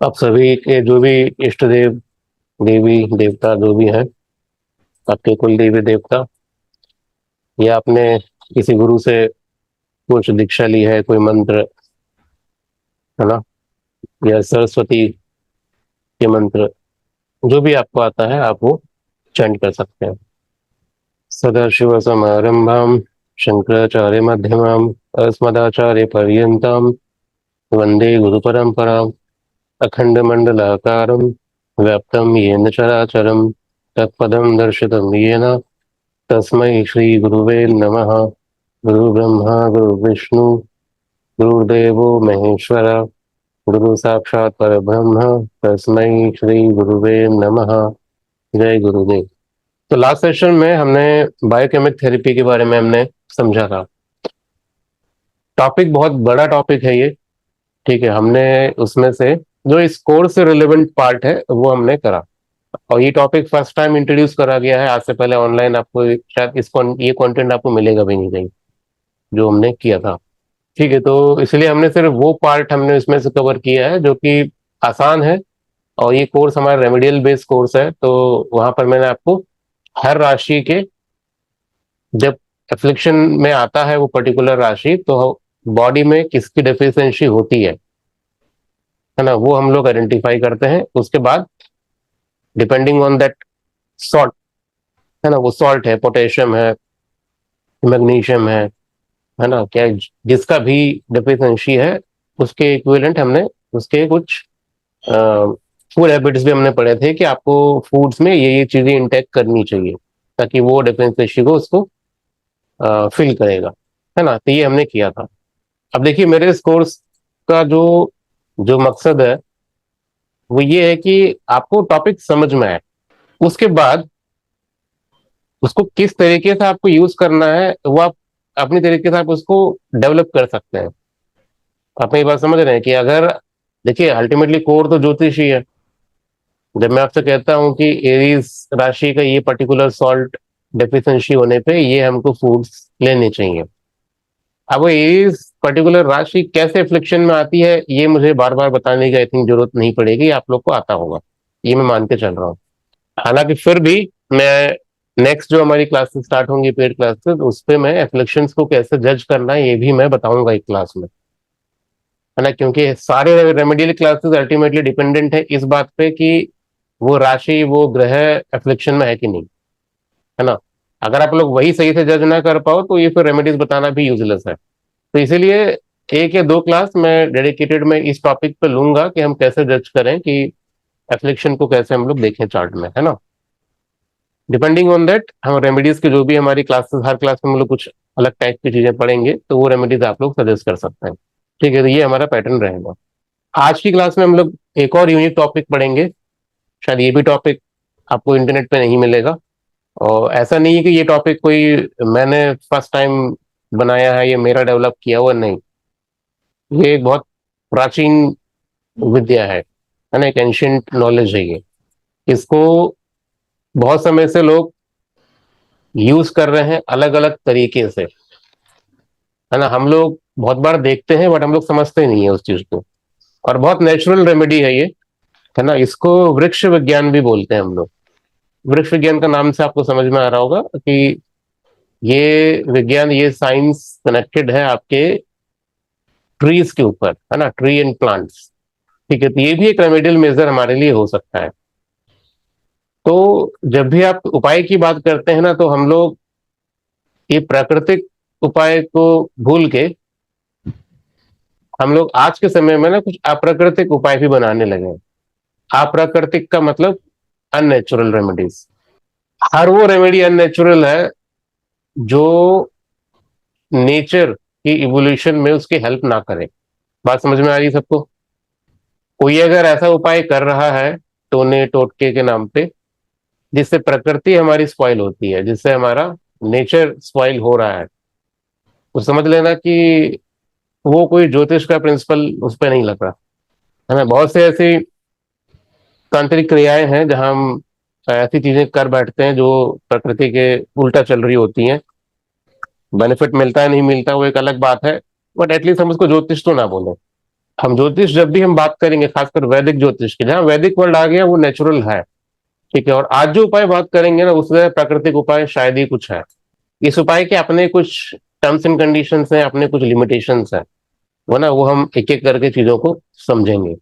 आप सभी के जो भी इष्ट देव, देवी देवता जो भी हैं, आपके कुल देवी देवता, या आपने किसी गुरु से कुछ दीक्षा ली है, कोई मंत्र, है ना, या सरस्वती के मंत्र, जो भी आपको आता है आप वो चैंट कर सकते हैं। सदाशिव समारंभाम शंकराचार्य मध्यमाम अस्मदाचार्य पर्यंताम वंदे गुरु परंपराम अखंड मंडलाकारं व्याप्तं येन चराचरं तत्पदं दर्शितं येन तस्मै श्री गुरुवे नमः। गुरु ब्रह्मा गुरु विष्णु गुरुदेवो महेश्वर गुरु साक्षात परब्रह्म तस्मै श्री गुरुवे नमः। जय गुरुदेव। तो लास्ट सेशन में हमने बायोकेमिक थेरेपी के बारे में हमने समझा था। टॉपिक बहुत बड़ा टॉपिक है ये, ठीक है। हमने उसमें से जो इस कोर्स से रिलेवेंट पार्ट है वो हमने करा, और ये टॉपिक फर्स्ट टाइम इंट्रोड्यूस करा गया है। आज से पहले ऑनलाइन आपको शायद ये कंटेंट आपको मिलेगा भी नहीं कहीं, जो हमने किया था, ठीक है। तो इसलिए हमने सिर्फ वो पार्ट हमने इसमें से कवर किया है जो कि आसान है। और ये कोर्स हमारा रेमेडियल बेस्ड कोर्स है, तो वहां पर मैंने आपको हर राशि के, जब एफ्लिक्शन में आता है वो पर्टिकुलर राशि, तो बॉडी में किसकी डेफिशिएंसी होती है ना, वो हम लोग आइडेंटिफाई करते हैं। उसके बाद डिपेंडिंग ऑन दैट सॉल्ट, है ना, वो सॉल्ट है, पोटेशियम है, मैग्नीशियम है ना, क्या जिसका भी डेफिशिएंसी है, उसके इक्विवेलेंट हमने उसके कुछ फूड हैबिट्स भी हमने पढ़े थे कि आपको फूड्स में ये चीजें इंटेक करनी चाहिए ताकि वो डेफिशिएंसी को उसको फिल करेगा, है ना। तो ये हमने किया था। अब देखिए, मेरे इस कोर्स का जो जो मकसद है वो ये है कि आपको टॉपिक समझ में आए, उसके बाद उसको किस तरीके से आपको यूज करना है वो आप अपनी तरीके से आप उसको डेवलप कर सकते हैं। आप ये बात समझ रहे हैं कि अगर, देखिए, अल्टीमेटली कोर तो ज्योतिष ही है। जब मैं आपसे कहता हूं कि एरीज राशि का ये पर्टिकुलर सॉल्ट डेफिशिएंसी होने पे ये हमको फूड्स लेने चाहिए। अब वो एरीज पर्टिकुलर राशि कैसे एफ्लिक्शन में आती है ये मुझे बार बार बताने की आई थिंक जरूरत नहीं पड़ेगी, आप लोग को आता होगा, ये मैं मान के चल रहा हूँ। हालांकि फिर भी मैं नेक्स्ट जो हमारी क्लासेस स्टार्ट होंगी, पेड क्लासेस, उस पे मैं एफ्लिक्शंस को कैसे जज करना है ये भी मैं बताऊंगा एक क्लास में, है ना। क्योंकि सारे रेमेडियल क्लासेस अल्टीमेटली डिपेंडेंट है इस बात पे कि वो राशि, वो ग्रह एफ्लिक्शन में है कि नहीं, है ना। अगर आप लोग वही सही से जज ना कर पाओ तो ये फिर रेमेडीज बताना भी यूजलेस है। तो इसीलिए एक या दो क्लास मैं डेडिकेटेड में इस टॉपिक पे लूंगा कि हम कैसे जज करें कि एफ्लिक्शन को कैसे हम लोग देखें चार्ट में, है ना। डिपेंडिंग ऑन दैट हम रेमेडीज की जो भी हमारी क्लासेस, हर क्लास में हम लोग कुछ अलग टाइप की चीजें पढ़ेंगे, तो वो रेमेडीज आप लोग सजेस्ट कर सकते हैं, ठीक है। तो ये हमारा पैटर्न रहेगा। आज की क्लास में हम लोग एक और यूनिक टॉपिक पढ़ेंगे। शायद ये भी टॉपिक आपको इंटरनेट पे नहीं मिलेगा, और ऐसा नहीं है कि ये टॉपिक कोई मैंने फर्स्ट टाइम बनाया है, ये मेरा डेवलप किया हुआ नहीं। ये एक बहुत प्राचीन विद्या है ना, एक एंशियंट नॉलेज है ये। इसको बहुत समय से लोग यूज कर रहे हैं अलग अलग तरीके से, है ना। हम लोग बहुत बार देखते हैं बट हम लोग समझते नहीं है उस चीज को। और बहुत नेचुरल रेमेडी है ये, है ना। इसको वृक्ष विज्ञान भी बोलते हैं हम लोग। वृक्ष विज्ञान का नाम से आपको समझ में आ रहा होगा कि ये विज्ञान, ये साइंस कनेक्टेड है आपके ट्रीज के ऊपर, है ना, ट्री एंड प्लांट्स, ठीक है। तो ये भी एक रेमेडियल मेजर हमारे लिए हो सकता है। तो जब भी आप उपाय की बात करते हैं ना, तो हम लोग ये प्राकृतिक उपाय को भूल के हम लोग आज के समय में ना कुछ अप्राकृतिक उपाय भी बनाने लगे हैं। अप्राकृतिक का मतलब अननेचुरल रेमेडीज। हर वो रेमेडी अननेचुरल है जो नेचर की इवोल्यूशन में उसकी हेल्प ना करे। बात समझ में आ रही है सबको? कोई अगर ऐसा उपाय कर रहा है टोने टोटके के नाम पे, जिससे प्रकृति हमारी स्पॉइल होती है, जिससे हमारा नेचर स्पॉइल हो रहा है, तो समझ लेना कि वो कोई ज्योतिष का प्रिंसिपल उस पर नहीं लग रहा, है ना। बहुत से ऐसी तांत्रिक क्रियाएं हैं जहां हम ऐसी चीजें कर बैठते हैं जो प्रकृति के उल्टा चल रही होती हैं। बेनिफिट मिलता है नहीं मिलता वो एक अलग बात है, बट एटलीस्ट हम उसको ज्योतिष तो ना बोले, हम ज्योतिष जब भी हम बात करेंगे, खासकर वैदिक ज्योतिष की, जहाँ वैदिक वर्ड आ गया वो नेचुरल है, ठीक है। और आज जो उपाय बात करेंगे ना, उसमें प्राकृतिक उपाय शायद ही कुछ है। इस उपाय के अपने कुछ टर्म्स एंड कंडीशंस हैं, अपने कुछ लिमिटेशंस हैं, वो ना वो हम एक एक करके चीजों को समझेंगे।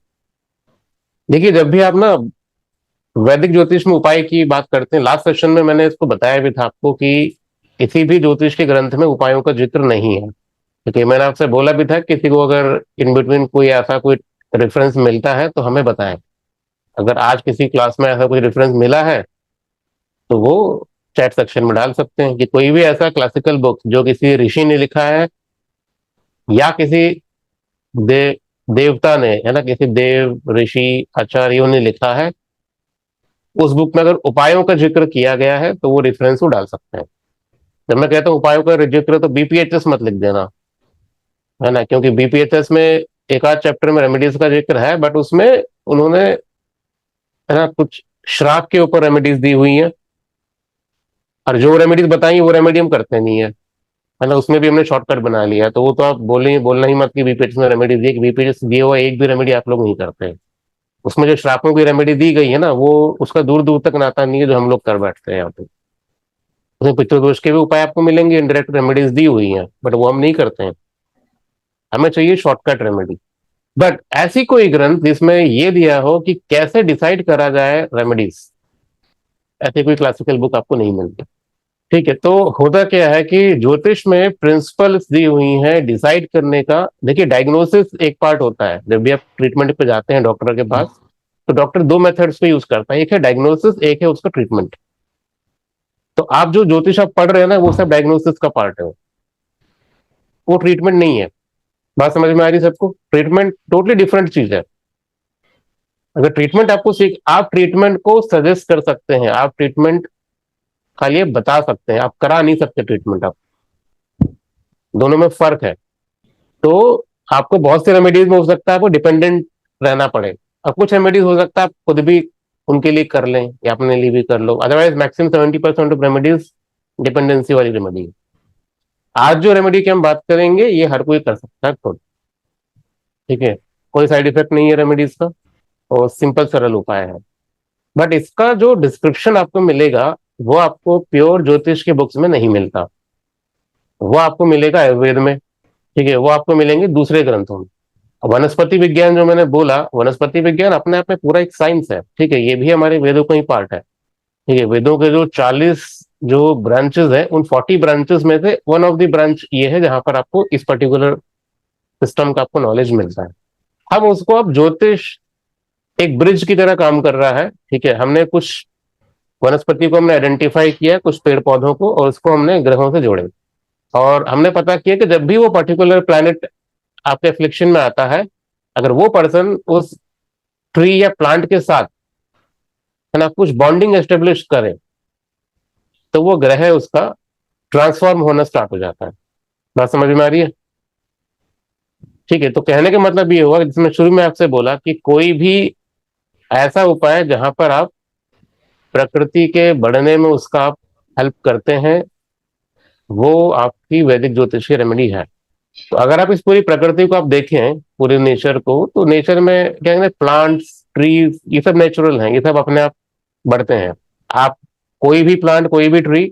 देखिए, जब भी आप ना वैदिक ज्योतिष में उपाय की बात करते हैं, लास्ट सेशन में मैंने इसको बताया भी था आपको कि किसी भी ज्योतिष के ग्रंथ में उपायों का जिक्र नहीं है। क्योंकि मैंने आपसे बोला भी था, किसी को अगर इन बिटवीन कोई ऐसा कोई रेफरेंस मिलता है तो हमें बताएं। अगर आज किसी क्लास में ऐसा कोई रेफरेंस मिला है तो वो चैट सेक्शन में डाल सकते हैं, कि कोई भी ऐसा क्लासिकल बुक जो किसी ऋषि ने लिखा है या किसी देवता ने, है ना, किसी देव ऋषि आचार्यों ने लिखा है, उस बुक में अगर उपायों का जिक्र किया गया है तो वो रेफरेंस वो डाल सकते हैं। जब मैं कहता हूँ उपायों का जिक्र, तो बीपीएचएस मत लिख देना, है ना, क्योंकि बीपीएचएस में एक आध चैप्टर में रेमेडीज का जिक्र है, बट उसमें उन्होंने, है ना, कुछ श्राप के ऊपर रेमेडीज दी हुई हैं, और जो रेमेडीज बताई वो रेमेडी हम करते नहीं है, है ना। उसमें भी हमने शॉर्टकट बना लिया, तो वो तो आप बोलना ही मत कि बीपीएचएस में रेमेडीज दी, बीपीएचएस दिए हुआ एक भी रेमेडी आप लोग नहीं करते। उसमें जो श्रापों की रेमेडी दी गई है ना, वो उसका दूर दूर तक नाता नहीं है जो हम लोग कर बैठते हैं यहाँ पे। उसमें पितृदोष के भी उपाय आपको मिलेंगे, इनडायरेक्ट रेमेडीज दी हुई हैं, बट वो हम नहीं करते हैं। हमें चाहिए शॉर्टकट रेमेडी। बट ऐसी कोई ग्रंथ जिसमें ये दिया हो कि कैसे डिसाइड करा जाए रेमेडीज, ऐसी कोई क्लासिकल बुक आपको नहीं मिलती। ठीक है, तो होता क्या है कि ज्योतिष में प्रिंसिपल्स दी हुई हैं डिसाइड करने का। देखिए, डायग्नोसिस एक पार्ट होता है, जब भी आप ट्रीटमेंट पे जाते हैं डॉक्टर के पास, तो डॉक्टर दो मेथड्स पे यूज करता है, एक है डायग्नोसिस, एक है उसका ट्रीटमेंट। तो आप जो ज्योतिष आप पढ़ रहे हैं ना, वो सब डायग्नोसिस का पार्ट है, वो ट्रीटमेंट नहीं है। बात समझ में आ रही है सबको? ट्रीटमेंट टोटली डिफरेंट चीज है। अगर ट्रीटमेंट आपको सीख, आप ट्रीटमेंट को सजेस्ट कर सकते हैं, आप ट्रीटमेंट खाली ये बता सकते हैं, आप करा नहीं सकते ट्रीटमेंट। आप, दोनों में फर्क है। तो आपको बहुत से रेमेडीज में हो सकता है आपको डिपेंडेंट रहना पड़े, और कुछ रेमेडीज हो सकता है आप खुद भी उनके लिए कर लें या अपने लिए भी कर लो। Otherwise maximum 70% of remedies dependency वाली रेमेडी। आज जो रेमेडी की हम बात करेंगे, ये हर कोई कर सकता है खुद, ठीक है। कोई साइड इफेक्ट नहीं है रेमेडीज का, और सिंपल सरल उपाय है। बट इसका जो डिस्क्रिप्शन आपको मिलेगा, वो आपको प्योर ज्योतिष के बुक्स में नहीं मिलता। वो आपको मिलेगा आयुर्वेद में, ठीक है, वो आपको मिलेंगे दूसरे ग्रंथों में। वनस्पति विज्ञान जो मैंने बोला, वनस्पति विज्ञान अपने आप में पूरा एक साइंस है, ठीक है, ये भी हमारे वेदों का ही पार्ट है, ठीक है। वेदों के जो 40 जो ब्रांचेस हैं, उन 40 ब्रांचेस में से वन ऑफ द ब्रांच ये है जहां पर आपको इस पर्टिकुलर सिस्टम का आपको नॉलेज मिलता है। हम उसको, अब ज्योतिष एक ब्रिज की तरह काम कर रहा है, ठीक है। हमने कुछ वनस्पति को हमने आइडेंटिफाई किया, कुछ पेड़ पौधों को, और उसको हमने ग्रहों से जोड़े, और हमने पता किया कि जब भी वो पर्टिकुलर प्लैनेट आपके एफ्लिक्शन में आता है, अगर वो पर्सन उस ट्री या प्लांट के साथ, है ना, कुछ बॉन्डिंग एस्टेब्लिश करे, तो वो ग्रह उसका ट्रांसफॉर्म होना स्टार्ट हो जाता है। बात समझ में आ रही है? ठीक है, तो कहने का मतलब ये हुआ, जिसमें शुरू में आपसे बोला कि कोई भी ऐसा उपाय जहां पर आप प्रकृति के बढ़ने में उसका आप हेल्प करते हैं, वो आपकी वैदिक ज्योतिष की रेमेडी है। तो अगर आप इस पूरी प्रकृति को आप देखें, पूरे नेचर को, तो नेचर में क्या कहते हैं, प्लांट्स, ट्रीज, ये सब नेचुरल हैं, ये सब अपने आप बढ़ते हैं। आप, कोई भी प्लांट, कोई भी ट्री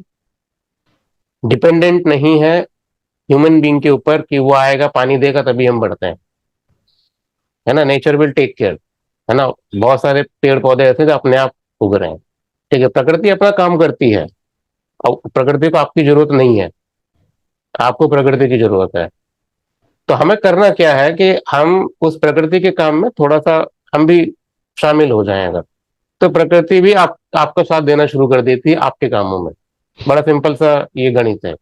डिपेंडेंट नहीं है ह्यूमन बीइंग के ऊपर कि वो आएगा पानी देगा तभी हम बढ़ते हैं, है ना। नेचर विल टेक केयर, है ना। बहुत सारे पेड़ पौधे ऐसे जो अपने आप उग रहे हैं, ठीक है। प्रकृति अपना काम करती है, और प्रकृति को आपकी जरूरत नहीं है, आपको प्रकृति की जरूरत है। तो हमें करना क्या है कि हम उस प्रकृति के काम में थोड़ा सा हम भी शामिल हो जाएं अगर, तो प्रकृति भी आपका साथ देना शुरू कर देती है आपके कामों में। बड़ा सिंपल सा ये गणित है।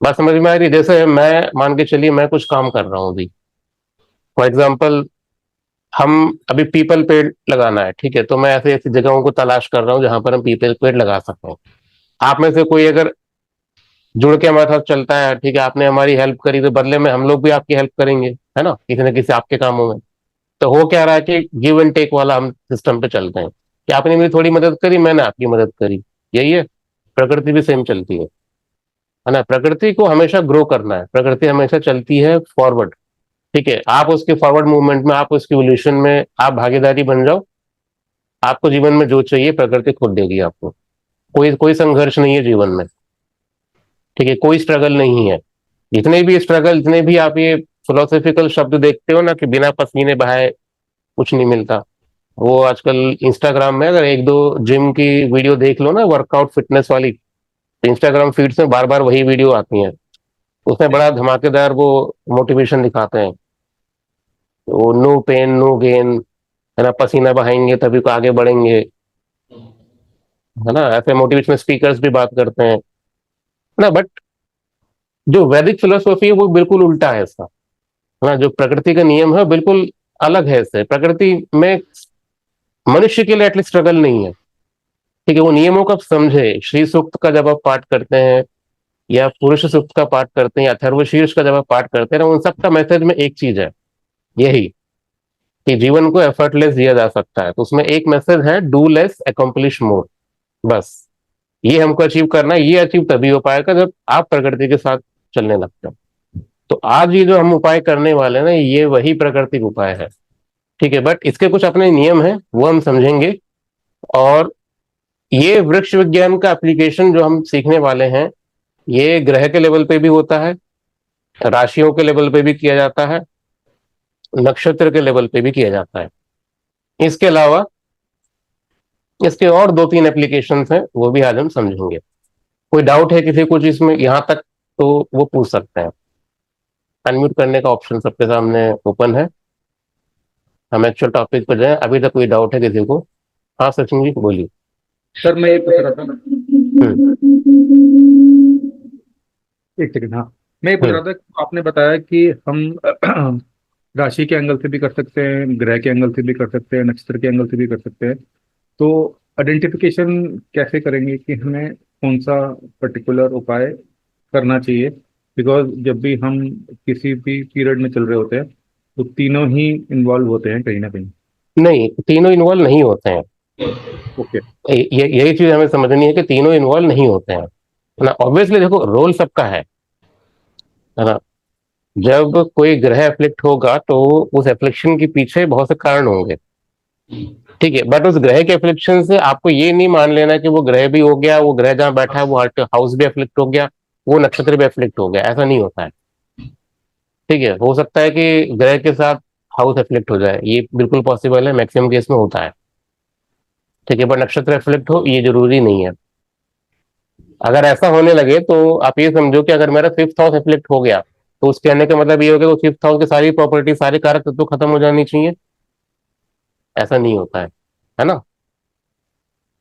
बात समझ में आ रही है? जैसे मैं, मान के चलिए मैं कुछ काम कर रहा हूँ अभी, फॉर एग्जाम्पल, हम अभी पीपल पेड़ लगाना है, ठीक है, तो मैं ऐसे ऐसी जगहों को तलाश कर रहा हूँ जहां पर हम पीपल पेड़ लगा सकते हैं। आप में से कोई अगर जुड़ के हमारे साथ चलता है, ठीक है, आपने हमारी हेल्प करी, तो बदले में हम लोग भी आपकी हेल्प करेंगे, है ना, किसी न किसी आपके कामों में। तो हो क्या रहा है कि गिव एंड टेक वाला हम सिस्टम पे चलते हैं, कि आपने मेरी थोड़ी मदद करी, मैंने आपकी मदद करी। यही है, प्रकृति भी सेम चलती है ना। प्रकृति को हमेशा ग्रो करना है, प्रकृति हमेशा चलती है फॉरवर्ड, ठीक है, आप उसके फॉरवर्ड मूवमेंट में, आप उसकी इवोल्यूशन में आप भागीदारी बन जाओ। आपको जीवन में जो चाहिए प्रकृति खुद देगी आपको। कोई कोई संघर्ष नहीं है जीवन में। ठीक है, कोई स्ट्रगल नहीं है। जितने भी स्ट्रगल, जितने भी आप ये फिलोसॉफिकल शब्द देखते हो ना कि बिना पसीने बहाए कुछ नहीं मिलता, वो आजकल इंस्टाग्राम में अगर एक दो जिम की वीडियो देख लो ना, वर्कआउट फिटनेस वाली, तो इंस्टाग्राम फीड्स में बार बार वही वीडियो आती हैं। उसमें बड़ा धमाकेदार वो मोटिवेशन दिखाते हैं, वो नो पेन नो गेन, है ना, पसीना बहाएंगे तभी तो आगे बढ़ेंगे, है ना, ऐसे मोटिवेशनल स्पीकर्स भी बात करते हैं ना। बट जो वैदिक फिलोसॉफी है वो बिल्कुल उल्टा है इसका, है ना। जो प्रकृति का नियम है बिल्कुल अलग है इससे। प्रकृति में मनुष्य के लिए एटलीस्ट स्ट्रगल नहीं है। ठीक है, वो नियमों को आप समझे। श्री सूक्त का जब आप पाठ करते हैं या पुरुष सूक्त का पाठ करते हैं या अथर्वशीर्ष का जब आप पाठ करते हैं ना, उन सब का मैसेज में एक चीज है, यही कि जीवन को एफर्टलेस जिया जा सकता है। तो उसमें एक मैसेज है, डू लेस अकम्प्लिश मोर। बस ये हमको अचीव करना है। ये अचीव तभी हो पाएगा जब आप प्रकृति के साथ चलने लगते हो। तो आज ये जो हम उपाय करने वाले हैं ना, ये वही प्राकृतिक उपाय है। ठीक है, बट इसके कुछ अपने नियम हैं, वो हम समझेंगे। और ये वृक्ष विज्ञान का एप्लीकेशन जो हम सीखने वाले हैं, ये ग्रह के लेवल पे भी होता है, राशियों के लेवल पे भी किया जाता है, नक्षत्र के लेवल पे भी किया जाता है। इसके अलावा इसके और दो तीन एप्लीकेशंस हैं, वो भी आज हम समझेंगे। कोई डाउट है किसी को इसमें यहाँ तक, तो वो पूछ सकते हैं। अनम्यूट करने का ऑप्शन सबके सामने ओपन है। हम एक्चुअल टॉपिक पर जाएं। अभी तक कोई डाउट है किसी को? हाँ सचिन जी बोलिए। सर मैं ये पूछ रहा था, हम्म। एक सेकंड। हाँ, मैं ये पूछ हम्म। रहा था कि आपने बताया कि हम राशि के एंगल से भी कर सकते हैं, ग्रह के एंगल से भी कर सकते हैं, नक्षत्र के एंगल से भी कर सकते हैं। तो आइडेंटिफिकेशन कैसे करेंगे कि हमें कौन सा पर्टिकुलर उपाय करना चाहिए? बिकॉज जब भी हम किसी भी पीरियड में चल रहे होते हैं तो तीनों ही इन्वॉल्व होते हैं कहीं ना कहीं। नहीं, तीनों इन्वॉल्व नहीं होते हैं। ओके। यही चीज हमें समझनी है कि तीनों इन्वॉल्व नहीं होते हैं, है ना। ऑब्वियसली देखो, रोल सबका है ना। जब कोई ग्रह एफ्लिक्ट होगा तो उस एफ्लिक्शन के पीछे बहुत से कारण होंगे। ठीक है, बट उस ग्रह के एफ्लिक्शन से आपको ये नहीं मान लेना कि वो ग्रह भी हो गया, वो ग्रह जहां बैठा है वो हाउस भी एफ्लिक्ट हो गया, वो नक्षत्र भी एफ्लिक्ट हो गया, ऐसा नहीं होता है। ठीक है, हो सकता है कि ग्रह के साथ हाउस एफ्लिक्ट हो जाए, ये बिल्कुल पॉसिबल है, मैक्सिमम केस में होता है। ठीक है, पर नक्षत्र एफ्लिक्ट हो ये जरूरी नहीं है। अगर ऐसा होने लगे तो आप ये समझो कि अगर मेरा फिफ्थ हाउस एफ्लिक्ट हो गया, तो उसके कहने का मतलब ये हो गया कि फिफ्थ हाउस की सारी प्रॉपर्टी, सारे कारक तत्व खत्म हो जानी चाहिए। ऐसा नहीं होता है ना।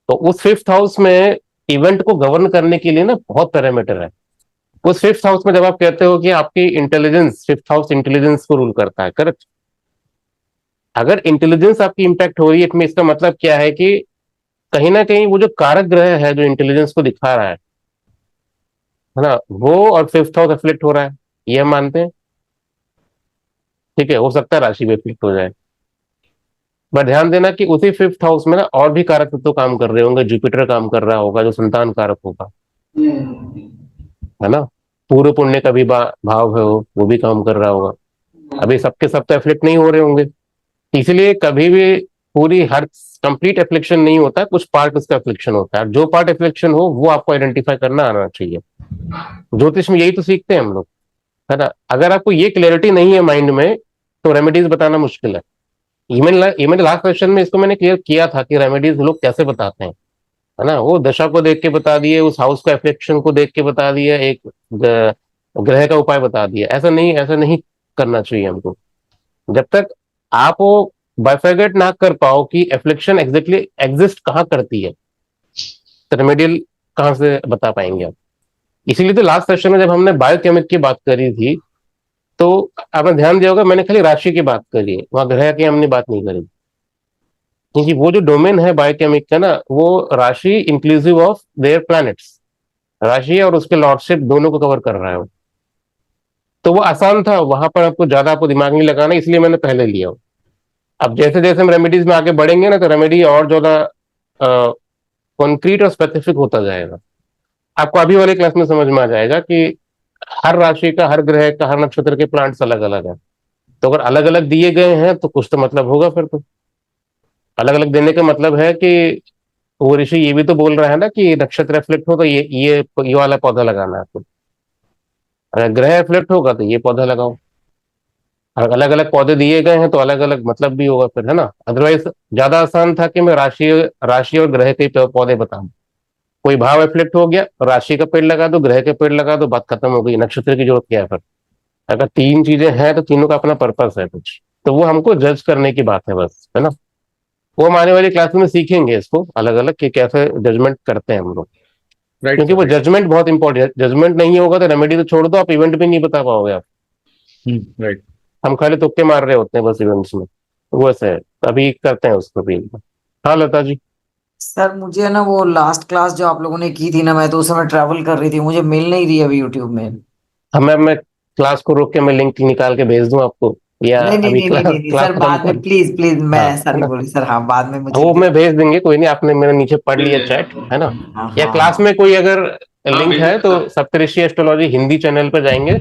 तो उस फिफ्थ हाउस में इवेंट को गवर्न करने के लिए ना बहुत पैरामीटर है। उस फिफ्थ हाउस में जब आप कहते हो कि आपकी इंटेलिजेंस, फिफ्थ हाउस इंटेलिजेंस को रूल करता है, करेक्ट। अगर इंटेलिजेंस आपकी इंपैक्ट हो रही है, इसमें इसका मतलब क्या है कि कहीं ना कहीं वो जो कारक ग्रह है जो इंटेलिजेंस को दिखा रहा है ना, वो और फिफ्थ हाउस एफ्लिक्ट हो रहा है, ये हम मानते हैं। ठीक है, हो सकता है राशि भी एफ्लिक्ट हो जाए। बट ध्यान देना कि उसी फिफ्थ हाउस में ना और भी कारक तत्व काम कर रहे होंगे। जुपिटर काम कर रहा होगा जो संतान कारक होगा, है ना। पूर्व पुण्य का भी भाव है, वो भी काम कर रहा होगा। अभी सबके सब तो एफ्लिक्ट नहीं हो रहे होंगे, इसलिए कभी भी पूरी हर कंप्लीट एफ्लिक्शन नहीं होता है, कुछ पार्ट उसका एफ्लिक्शन होता है। जो पार्ट एफ्लिक्शन हो वो आपको आइडेंटिफाई करना आना चाहिए। ज्योतिष में यही तो सीखते हैं हम लोग, है ना। अगर आपको ये क्लैरिटी नहीं है माइंड में, तो रेमेडीज बताना मुश्किल है। इवन इवन लास्ट क्वेश्चन में इसको मैंने क्लियर किया था कि रेमेडीज लोग कैसे बताते हैं, है ना। वो दशा को देख के बता दिए, उस हाउस का एफ्लिक्शन को देख के बता दिया, एक ग्रह का उपाय बता दिया। ऐसा नहीं करना चाहिए हमको। जब तक आप वो बाइफर्गेट ना कर पाओ कि एफ्लिक्शन एग्जैक्टली एग्जिस्ट कहाँ करती है, तो रेमेडियल कहाँ से बता पाएंगे आप। इसीलिए तो लास्ट सेशन में जब हमने बायोकेमिक की बात करी थी, तो आपने ध्यान दिया होगा मैंने खाली राशि की बात करी है, वहां ग्रह की हमने बात नहीं करी। क्योंकि वो जो डोमेन है बायोकेमिक का ना, वो राशि इंक्लूसिव ऑफ देयर प्लैनेट्स, राशि और उसके लॉर्डशिप दोनों को कवर कर रहा है वो। तो वो आसान था, वहां पर आपको ज्यादा आपको दिमाग नहीं लगाना, इसलिए मैंने पहले लिया। अब जैसे जैसे हम रेमेडीज में आगे बढ़ेंगे ना, तो रेमेडी और ज्यादा कॉन्क्रीट और स्पेसिफिक होता जाएगा। आपको अभी वाले क्लास में समझ में आ जाएगा कि हर राशि का, हर ग्रह का, हर नक्षत्र के प्लांट्स अलग अलग है। तो अगर अलग अलग दिए गए हैं तो कुछ तो मतलब होगा फिर तो। अलग अलग देने का मतलब है कि वो ऋषि ये भी तो बोल रहा है ना कि नक्षत्र रिफ्लेक्ट हो तो ये वाला पौधा लगाना है आपको। अगर ग्रह रिफ्लेक्ट होगा तो ये पौधा लगाओ। अगर अलग अलग पौधे दिए गए हैं तो अलग अलग मतलब भी होगा फिर, है ना। अदरवाइज ज्यादा आसान था कि मैं राशि राशि और ग्रह के पौधे बताऊं। कोई भाव रिफ्लेक्ट हो गया, राशि का पेड़ लगा दो, ग्रह के पेड़ लगा दो, बात खत्म हो गई। नक्षत्र की जरूरत क्या है फिर। अगर तीन चीजें हैं तो तीनों का अपना पर्पस है कुछ, तो वो हमको जज करने की बात है बस, है ना। वो हम आने वाली क्लास में सीखेंगे इसको अलग अलग कि कैसे जजमेंट करते हैं हम लोग। राइट क्योंकि सर, वो राइट। जजमेंट बहुत इंपॉर्टेंट है। जजमेंट नहीं होगा तो रेमेडी तो छोड़ दो, आप इवेंट भी नहीं बता पाओगे आप। राइट। हम खाली तुक्के मार रहे होते हैं बस इवेंट्स में। वो ऐसे है, अभी करते हैं उसको भी। हाँ लता जी। सर मुझे ना वो लास्ट क्लास जो आप लोगों ने की थी ना, मैं तो उस समय ट्रैवल कर रही थी, मुझे मिल नहीं रही अभी यूट्यूब में। मैं क्लास को रोक के मैं लिंक निकाल के भेज दूं आपको, या नहीं नहीं अभी नहीं नहीं क्लास नहीं नहीं क्लास सर, खत्म बाद में कर। प्लीज प्लीज, मैं हाँ, ऐसा है नहीं ना। बोली सर, हाँ बाद में मुझे वो भेज। मैं भेज देंगे, कोई नहीं। आपने मेरे नीचे पढ़ लिया चैट, है ना। हाँ या हाँ क्लास हाँ। में कोई अगर लिंक है तो सप्तऋषि एस्ट्रोलॉजी हिंदी चैनल पर जाएंगे,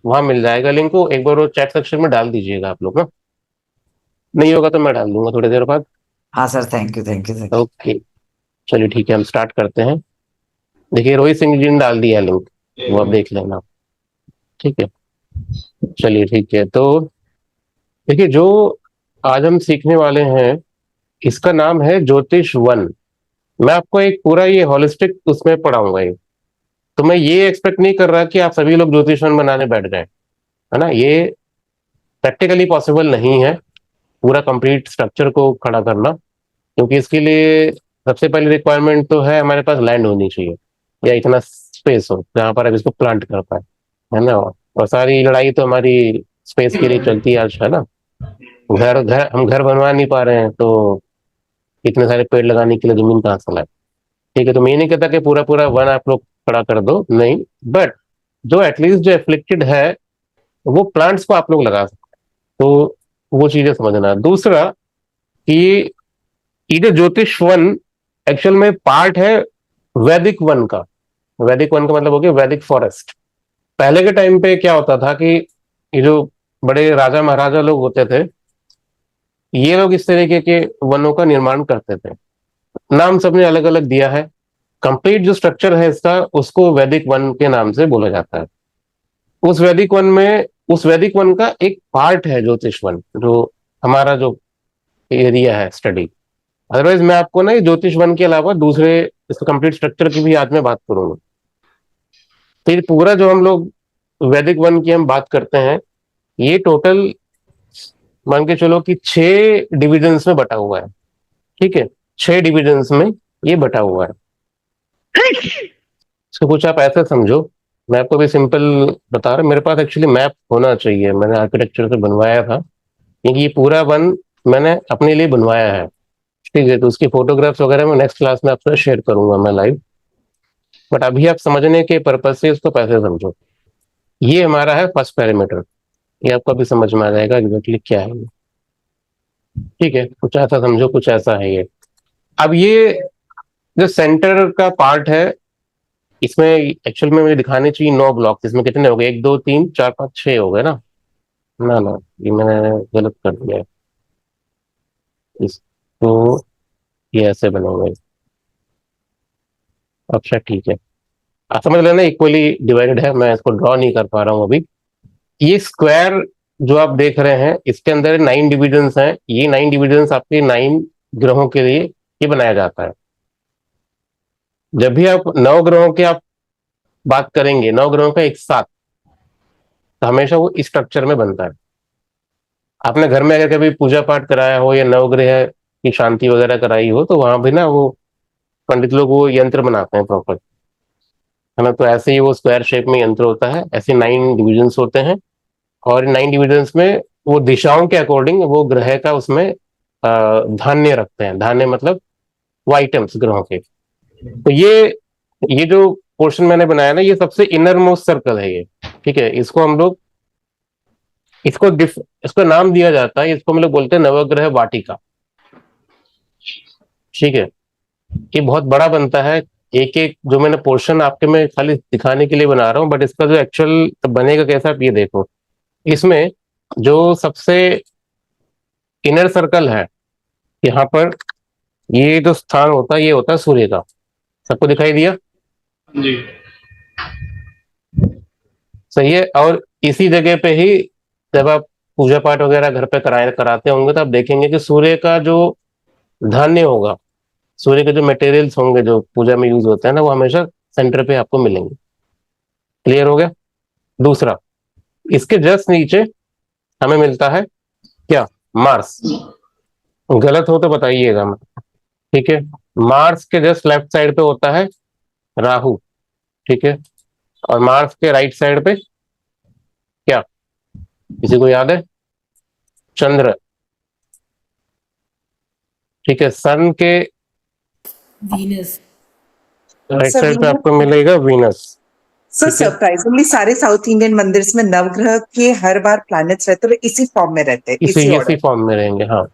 वहां मिल जाएगा लिंक को। एक बार वो चैट सेक्शन में डाल दीजिएगा आप लोग ना। नहीं होगा तो मैं डाल दूंगा थोड़ी देर बाद। हाँ sir, thank you thank you thank okay, चलिए ठीक है, हम स्टार्ट करते हैं। देखिए रोहित सिंह जी ने डाल दिया लिंक, वो आप यू। देख लेना। ठीक है, चलिए ठीक है। तो देखिए जो आज हम सीखने वाले हैं इसका नाम है ज्योतिष वन। मैं आपको एक पूरा ये हॉलिस्टिक उसमें पढ़ाऊंगा ये। तो मैं ये एक्सपेक्ट नहीं कर रहा कि आप सभी लोग ज्योतिष वन बनाने बैठ जाएं, है ना। ये प्रैक्टिकली पॉसिबल नहीं है पूरा कंप्लीट स्ट्रक्चर को खड़ा करना। क्योंकि इसके लिए सबसे पहली रिक्वायरमेंट तो है हमारे पास लैंड होनी चाहिए, या इतना स्पेस हो जहाँ पर आप इसको प्लांट कर पाए, है ना। और सारी लड़ाई तो हमारी स्पेस के लिए चलती है आज, है ना। घर घर हम घर बनवा नहीं पा रहे हैं तो इतने सारे पेड़ लगाने के लिए जमीन कहाँ से लाए। ठीक है, तो मैं ये नहीं कहता कि पूरा पूरा वन आप लोग खड़ा कर दो, नहीं। बट जो एटलीस्ट जो एफ्लिक्टेड है वो प्लांट्स को आप लोग लगा सकते हैं। तो वो चीजें समझना। दूसरा कि ये जो ज्योतिष वन एक्चुअल में पार्ट है वैदिक वन का। वैदिक वन का मतलब हो गया वैदिक फॉरेस्ट। पहले के टाइम पे क्या होता था कि ये जो बड़े राजा महाराजा लोग होते थे, ये लोग इस तरीके के वनों का निर्माण करते थे। नाम सबने अलग अलग दिया है। कंप्लीट जो स्ट्रक्चर है इसका उसको वैदिक वन के नाम से बोला जाता है। उस वैदिक वन में उस वैदिक वन का एक पार्ट है ज्योतिष वन, जो हमारा जो एरिया है स्टडी। अदरवाइज मैं आपको ना ये ज्योतिष वन के अलावा दूसरे इस कंप्लीट स्ट्रक्चर की भी आज में बात करूंगा। तो ये पूरा जो हम लोग वैदिक वन की हम बात करते हैं, ये टोटल मान के चलो कि 6 डिविजन्स में बटा हुआ है। ठीक है, 6 डिविजन्स में ये बटा हुआ है। इसको कुछ आप ऐसे समझो, मैं आपको भी सिंपल बता रहा हूँ। मेरे पास एक्चुअली मैप होना चाहिए, मैंने आर्किटेक्चर से बनवाया था, क्योंकि ये पूरा वन मैंने अपने लिए बनवाया है। ठीक है, तो उसकी फोटोग्राफ्स वगैरह मैं नेक्स्ट क्लास में आपसे शेयर करूंगा मैं लाइव। बट अभी आप समझने के पर्पज से इसको पैसे समझो। ये हमारा है फर्स्ट पैरामीटर। ये आपको अभी समझ में आ जाएगा एग्जैक्टली क्या है ये। ठीक है, कुछ ऐसा समझो, कुछ ऐसा है ये। अब ये जो सेंटर का पार्ट है, इसमें एक्चुअल में मुझे दिखाने चाहिए 9 ब्लॉक। इसमें कितने हो गए, 1 2 3 4 5 6 हो गए ना। ना ना, ये मैंने गलत कर दिया है। इसको ये ऐसे बनेगा। अच्छा ठीक है, आप समझ लेना इक्वली डिवाइडेड है। मैं इसको ड्रॉ नहीं कर पा रहा हूँ अभी। ये स्क्वायर जो आप देख रहे हैं इसके अंदर 9 डिविजन्स हैं। ये 9 डिविजन्स आपके 9 ग्रहों के लिए ये बनाया जाता है। जब भी आप 9 ग्रहों की आप बात करेंगे, 9 ग्रहों का एक साथ, तो हमेशा वो इस स्ट्रक्चर में बनता है। आपने घर में अगर कभी पूजा पाठ कराया हो या नवग्रह की शांति वगैरह कराई हो तो वहां भी ना वो पंडित लोग वो यंत्र बनाते हैं प्रॉपर, है ना। तो ऐसे ही वो स्क्वायर शेप में यंत्र होता है। ऐसे 9 डिविजन्स होते हैं। और 9 डिविजन्स में वो दिशाओं के अकॉर्डिंग वो ग्रह का उसमें धान्य रखते हैं। धान्य मतलब वो आइटम्स ग्रहों के। तो ये जो पोर्शन मैंने बनाया ना, ये सबसे इनर मोस्ट सर्कल है ये। ठीक है, इसको हम लोग इसको नाम दिया जाता है, इसको हम लोग बोलते हैं नवग्रह वाटिका। ठीक है, ये बहुत बड़ा बनता है। एक एक जो मैंने पोर्शन आपके में खाली दिखाने के लिए बना रहा हूँ, बट इसका जो एक्चुअल बनेगा कैसा आप ये देखो। इसमें जो सबसे इनर सर्कल है यहाँ पर, ये जो स्थान होता है ये होता है सूर्य का। सबको दिखाई दिया? जी। सही है। और इसी जगह पे ही जब आप पूजा पाठ वगैरह घर पे कराते होंगे तो आप देखेंगे कि सूर्य का जो धान्य होगा, सूर्य के जो मटेरियल्स होंगे जो पूजा में यूज होते हैं ना, वो हमेशा सेंटर पे आपको मिलेंगे। क्लियर हो गया? दूसरा, इसके जस्ट नीचे हमें मिलता है क्या? मार्स। गलत हो तो बताइएगा मैं, ठीक है? मार्स के जस्ट लेफ्ट साइड पे होता है राहु, ठीक है? और मार्स के राइट साइड पे क्या, किसी को याद है? चंद्र, ठीक है? सन के वीनस। राइट सर साइड पे वीनस। आपको मिलेगा वीनस। सर ठीक है। सरप्राइजिंगली सारे साउथ इंडियन मंदिर में नवग्रह के हर बार प्लैनेट्स रहते हैं, इसी फॉर्म में रहते हैं, इसी इसी ऑर्डर। फॉर्म में रहेंगे, हाँ।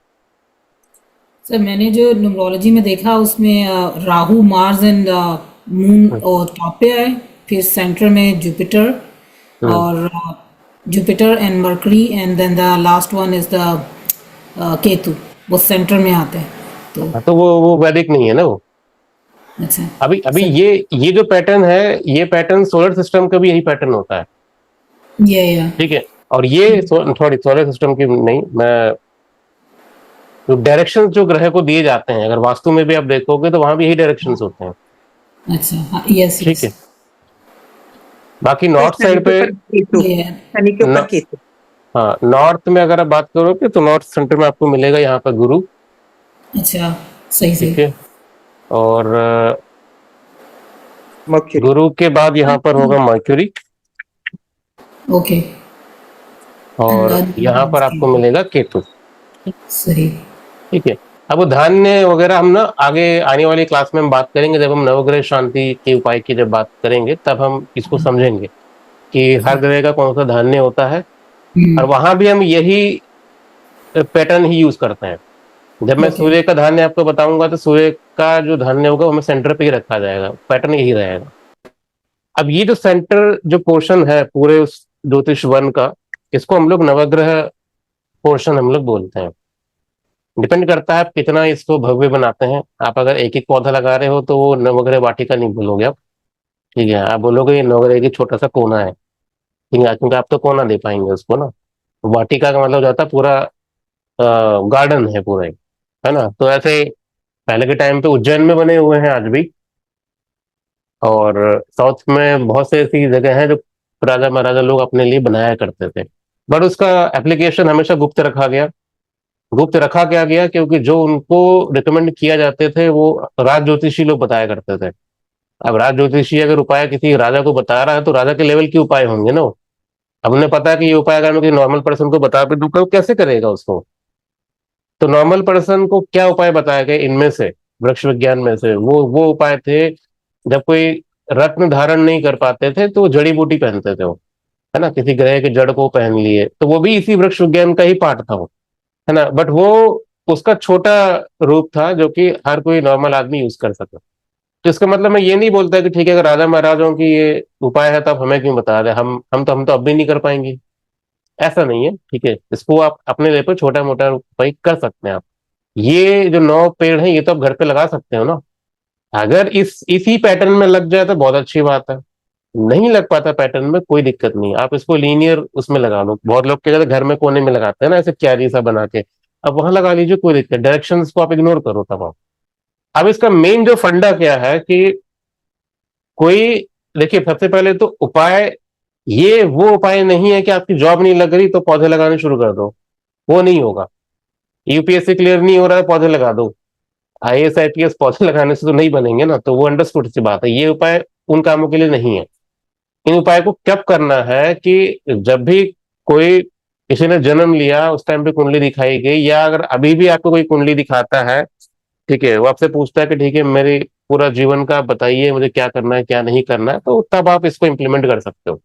सर मैंने जो न्यूमरोलॉजी में देखा उसमें राहु मार्स एंड मून और टॉप पे है, फिर सेंटर में जुपिटर और Jupiter and Mercury and then the last one is the Ketu, वो सेंटर में आते हैं। तो हाँ, तो वो वैदिक नहीं है ना वो। अच्छा, अभी अभी ये जो पैटर्न है, ये पैटर्न सोलर सिस्टम का भी यही पैटर्न होता है, ये ठीक है? और ये थोड़ी सोलर सिस्टम की नहीं, मैं जो डायरेक्शंस जो ग्रह को दिए जाते हैं, अगर वास्तु में भी आप देखोगे तो वहां भी यही डायरेक्शंस होते हैं, अच्छा, हाँ, यस ठीक है? यस, बाकी तो नॉर्थ साइड पे, ये शनि के ऊपर न- केतु। हाँ, नॉर्थ में अगर आप बात करोगे तो नॉर्थ सेंटर में आपको मिलेगा यहाँ पर गुरु, अच्छा, सही ठीक सही, है? और मर्क्यूरी। गुरु के बाद यहाँ पर होगा मर्क्यूरी, ओके, और यहाँ पर आपको मिलेगा केतु, सही, ठीक है? अब वो धान्य वगैरह हम ना आगे आने वाली क्लास में हम बात करेंगे, जब हम नवग्रह शांति के उपाय की जब बात करेंगे तब हम इसको समझेंगे कि हर ग्रह का कौन सा धान्य होता है, और वहां भी हम यही पैटर्न ही यूज करते हैं। जब मैं Okay. सूर्य का धान्य आपको बताऊंगा तो सूर्य का जो धान्य होगा वो हमें सेंटर पे ही रखा जाएगा, पैटर्न यही रहेगा। अब ये जो सेंटर जो पोर्शन है पूरे उस ज्योतिष वन का, इसको हम लोग नवग्रह पोर्शन हम लोग बोलते हैं। डिपेंड करता है आप कितना इसको भव्य बनाते हैं। आप अगर एक एक पौधा लगा रहे हो तो वो नवग्रह वाटिका नहीं बोलोगे आप, ठीक है? आप बोलोगे ये नवग्रह की छोटा सा कोना है, ठीक है? क्योंकि आप तो कोना दे पाएंगे उसको ना। वाटिका का मतलब हो जाता है पूरा गार्डन है पूरा एक, है ना? तो ऐसे पहले के टाइम पे उज्जैन में बने हुए हैं आज भी, और साउथ में बहुत से ऐसी जगह हैं जो राजा महाराजा लोग अपने लिए बनाया करते थे, बट उसका एप्लीकेशन हमेशा गुप्त रखा गया। गुप्त रखा क्या गया क्योंकि जो उनको रिकमेंड किया जाते थे वो राज ज्योतिषी लोग बताया करते थे। अब राज ज्योतिषी अगर उपाय किसी राजा को बता रहा है तो राजा के लेवल के उपाय होंगे ना वो। अब उन्हें पता है कि ये उपाय अगर मैं किसी नॉर्मल पर्सन को बता भी दूंगा वो कैसे करेगा उसको। तो नॉर्मल पर्सन को क्या उपाय बताया गया इनमें से, वृक्ष विज्ञान में से, वो उपाय थे जब कोई रत्न धारण नहीं कर पाते थे तो वो जड़ी बूटी पहनते थे वो, है ना? किसी ग्रह के जड़ को पहन लिए तो वो भी इसी वृक्ष विज्ञान का ही पार्ट था वो, है ना? बट वो उसका छोटा रूप था जो कि हर कोई नॉर्मल आदमी यूज कर सके। तो इसका मतलब मैं ये नहीं बोलता कि ठीक है अगर राजा महाराजाओं की ये उपाय है तब हमें क्यों बता रहे, हम तो अब भी नहीं कर पाएंगे, ऐसा नहीं है, ठीक है? इसको आप अपने लेवल पर छोटा मोटा उपाय कर सकते हैं आप। ये जो 9 पेड़ हैं ये तो आप घर पे लगा सकते हो ना। अगर इसी पैटर्न में लग जाए तो बहुत अच्छी बात है। नहीं लग पाता पैटर्न में कोई दिक्कत नहीं, आप इसको लीनियर उसमें लगा लो। बहुत लोग क्या कहते हैं घर में कोने में लगाते हैं ना ऐसे क्यारी सा बना के, अब वहां लगा लीजिए, कोई दिक्कत। डायरेक्शंस को आप इग्नोर करो तब आप। अब इसका मेन जो फंडा क्या है कि कोई, देखिए सबसे पहले तो उपाय, ये वो उपाय नहीं है कि आपकी जॉब नहीं लग रही तो पौधे लगाने शुरू कर दो, वो नहीं होगा। यूपीएससी क्लियर नहीं हो रहा है पौधे लगा दो, आईएएस आईपीएस पौधे लगाने से तो नहीं बनेंगे ना, तो वो अंडरस्टूड सी बात है। ये उपाय उन कामों के लिए नहीं है। इन उपाय को कब करना है कि जब भी कोई किसी ने जन्म लिया उस टाइम पे कुंडली दिखाई गई, या अगर अभी भी आपको कोई कुंडली दिखाता है, ठीक है, वो आपसे पूछता है कि ठीक है मेरे पूरा जीवन का बताइए मुझे क्या करना है क्या नहीं करना है, तो तब आप इसको इम्प्लीमेंट कर सकते हो।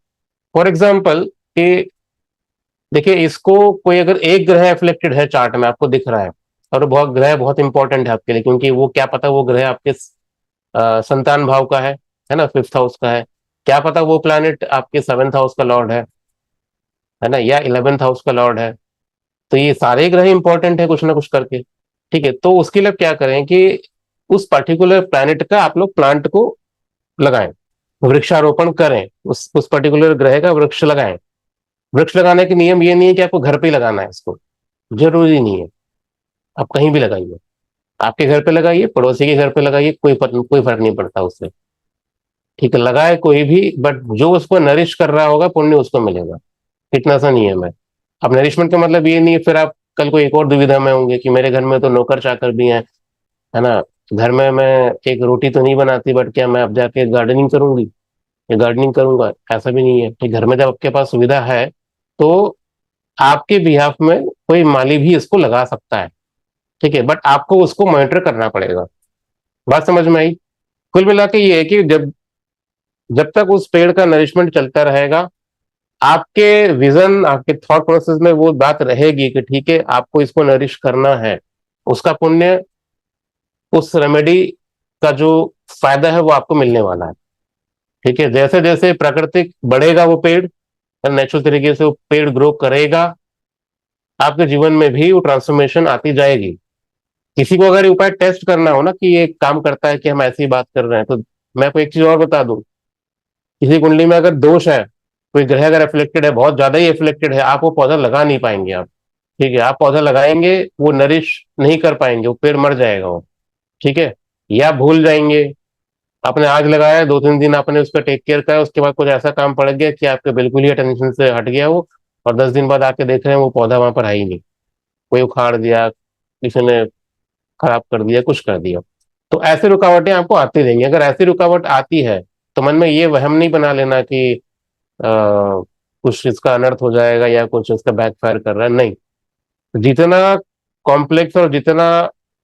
फॉर एग्जाम्पल कि देखिए इसको कोई अगर एक ग्रह एफ्लेक्टेड है चार्ट में आपको दिख रहा है, और वो बहुत ग्रह बहुत इंपॉर्टेंट है आपके लिए, क्योंकि वो क्या पता वो ग्रह आपके संतान भाव का है ना, 5th हाउस का है, क्या पता वो प्लैनेट आपके 7th हाउस का लॉर्ड है। है ना, या 11th हाउस का लॉर्ड है, तो ये सारे ग्रह इंपॉर्टेंट है कुछ ना कुछ करके। ठीक है, तो उसके लिए क्या करें कि उस पर्टिकुलर प्लैनेट का आप लोग प्लांट को लगाएं, वृक्षारोपण करें, उस पर्टिकुलर ग्रह का वृक्ष लगाएं। वृक्ष लगाने के नियम ये नहीं है कि आपको घर पे ही लगाना है इसको, जरूरी नहीं है, आप कहीं भी लगाइए, आपके घर पे लगाइए, पड़ोसी के घर पे लगाइए, कोई फर्क नहीं पड़ता उससे। ठीक है, लगाए कोई भी, बट जो उसको नरिश कर रहा होगा पुण्य उसको मिलेगा, इतना सा नियम है। अब नरिशमेंट का मतलब ये नहीं है फिर आप कल को एक और दुविधा में होंगे कि मेरे घर में तो नौकर चाकर भी हैं, है ना, घर में मैं एक रोटी तो नहीं बनाती, बट क्या मैं अब जाके गार्डनिंग करूंगी या गार्डनिंग करूंगा, ऐसा भी नहीं है। तो घर में जब आपके पास सुविधा है तो आपके बिहाफ में कोई माली भी इसको लगा सकता है। ठीक है, बट आपको उसको मॉनिटर करना पड़ेगा। बात समझ में आई? कुल मिला के ये है कि जब जब तक उस पेड़ का नरिशमेंट चलता रहेगा, आपके विजन, आपके थॉट प्रोसेस में वो बात रहेगी कि ठीक है आपको इसको नरिश करना है, उसका पुण्य, उस रेमेडी का जो फायदा है वो आपको मिलने वाला है। ठीक है, जैसे जैसे प्राकृतिक बढ़ेगा वो पेड़, नेचुरल तरीके से वो पेड़ ग्रो करेगा, आपके जीवन में भी वो ट्रांसफॉर्मेशन आती जाएगी। किसी को अगर ये उपाय टेस्ट करना हो ना कि ये काम करता है कि हम ऐसी बात कर रहे हैं, तो मैं आपको एक चीज और बता दूं, किसी कुंडली में अगर दोष है, कोई ग्रह अगर एफ्लेक्टेड है, बहुत ज्यादा ही एफ्लेक्टेड है, आप वो पौधा लगा नहीं पाएंगे आप। ठीक है, आप पौधा लगाएंगे वो नरिश नहीं कर पाएंगे, वो पेड़ मर जाएगा वो। ठीक है, या भूल जाएंगे, आपने आज लगाया, 2-3 दिन आपने उसका टेक केयर करा, उसके बाद कुछ ऐसा काम पड़ गया कि आपके बिल्कुल ही अटेंशन से हट गया वो, और 10 दिन बाद आके देख रहे हैं वो पौधा वहां पर है ही नहीं, कोई उखाड़ दिया, किसी ने खराब कर दिया, कुछ कर दिया। तो ऐसी रुकावटें आपको आती रहेंगी। अगर ऐसी रुकावट आती है तो मन में ये वहम नहीं बना लेना कि कुछ इसका अनर्थ हो जाएगा या कुछ इसका बैकफायर कर रहा है, नहीं। जितना कॉम्प्लेक्स और जितना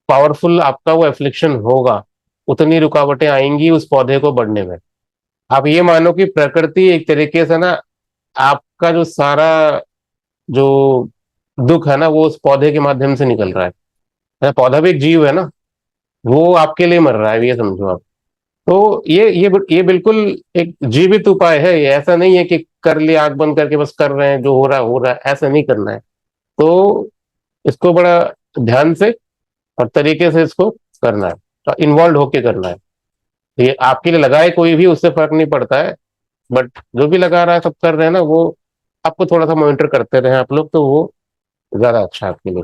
पावरफुल आपका वो एफ्लिक्शन होगा, उतनी रुकावटें आएंगी उस पौधे को बढ़ने में। आप ये मानो कि प्रकृति एक तरीके से ना, आपका जो सारा जो दुख है ना वो उस पौधे के माध्यम से निकल रहा है। पौधा भी एक जीव है ना, वो आपके लिए मर रहा है, ये समझो आप। तो ये बिल्कुल एक जीवित उपाय है, ये ऐसा नहीं है कि कर लिया आंख बंद करके बस कर रहे हैं, जो हो रहा है, ऐसा नहीं करना है। तो इसको बड़ा ध्यान से और तरीके से इसको करना है, तो इन्वॉल्व होके करना है। तो ये आपके लिए लगाए कोई भी, उससे फर्क नहीं पड़ता है, बट जो भी लगा रहा है, सब कर रहे हैं ना, वो आपको थोड़ा सा मॉनिटर करते रहे आप लोग, तो वो ज्यादा अच्छा है आपके लिए।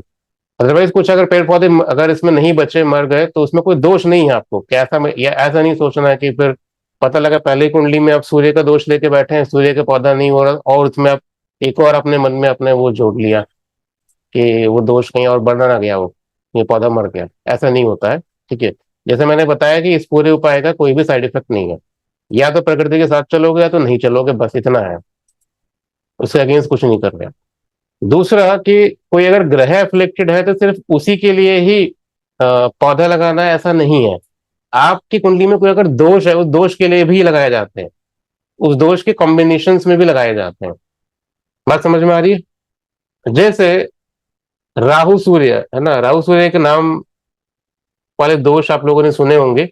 अदरवाइज कुछ अगर पेड़ पौधे अगर इसमें नहीं बचे, मर गए, तो उसमें कोई दोष नहीं है आपको, कैसा या ऐसा नहीं सोचना है कि फिर पता लगा पहले ही कुंडली में आप सूर्य का दोष लेके बैठे हैं, सूर्य का पौधा नहीं हो रहा, और उसमें आप एक और अपने मन में अपने वो जोड़ लिया कि वो दोष कहीं और बढ़ ना गया, वो ये पौधा मर गया, ऐसा नहीं होता है। ठीक है, जैसे मैंने बताया कि इस पूरे उपाय का कोई भी साइड इफेक्ट नहीं है, या तो प्रकृति के साथ चलोगे या तो नहीं चलोगे, बस इतना है, उसके अगेंस्ट कुछ नहीं कर रहे। दूसरा कि कोई अगर ग्रह एफ्लेक्टेड है तो सिर्फ उसी के लिए ही पौधा लगाना है, ऐसा नहीं है। आपकी कुंडली में कोई अगर दोष है, उस दोष के लिए भी लगाए जाते हैं, उस दोष के कॉम्बिनेशंस में भी लगाए जाते हैं। बात समझ में आ रही है? जैसे राहु सूर्य है ना, राहु सूर्य के नाम वाले दोष आप लोगों ने सुने होंगे,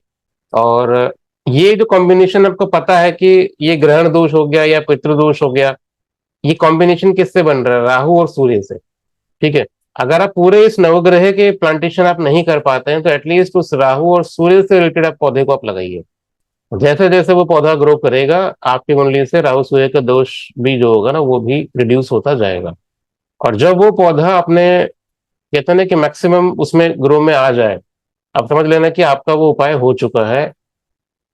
और ये जो कॉम्बिनेशन आपको पता है कि ये ग्रहण दोष हो गया या पितृदोष हो गया, ये कॉम्बिनेशन किससे बन रहा है? राहु और सूर्य से। ठीक है, अगर आप पूरे इस नवग्रह के प्लांटेशन आप नहीं कर पाते हैं तो एटलीस्ट उस राहु और सूर्य से रिलेटेड आप पौधे को आप लगाइए। जैसे जैसे वो पौधा ग्रो करेगा, आपकी कुंडली से राहु सूर्य का दोष भी जो होगा ना वो भी रिड्यूस होता जाएगा। और जब वो पौधा अपने, कहते हैं ना कि मैक्सिमम उसमें ग्रो में आ जाए, आप समझ लेना कि आपका वो उपाय हो चुका है,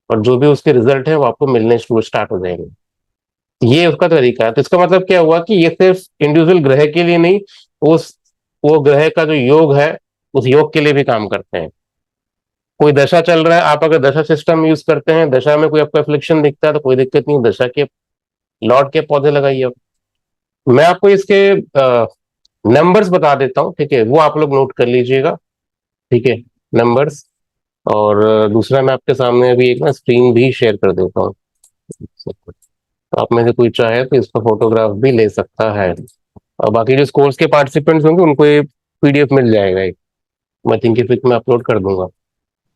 और जो भी उसके रिजल्ट है वो आपको मिलने स्टार्ट हो जाएंगे। ये उसका तरीका है। तो इसका मतलब क्या हुआ कि ये सिर्फ इंडिविजुअल ग्रह के लिए नहीं, उस वो ग्रह का जो योग है उस योग के लिए भी काम करते हैं। कोई दशा चल रहा है, आप अगर दशा सिस्टम यूज करते हैं, दशा में कोई आपको एफ्लिक्शन दिखता है तो कोई दिक्कत नहीं, दशा के लॉर्ड के पौधे लगाइए। मैं आपको इसके नंबर्स बता देता हूँ, ठीक है, वो आप लोग नोट कर लीजिएगा। ठीक है, नंबर्स। और दूसरा मैं आपके सामने अभी एक ना स्क्रीन भी शेयर कर देता हूँ, तो आप में से कोई चाहे तो इसका फोटोग्राफ भी ले सकता है। और बाकी जो कोर्स के पार्टिसिपेंट्स होंगे उनको ये पीडीएफ मिल जाएगा, एक मैं थिंकिफिक में अपलोड कर दूंगा।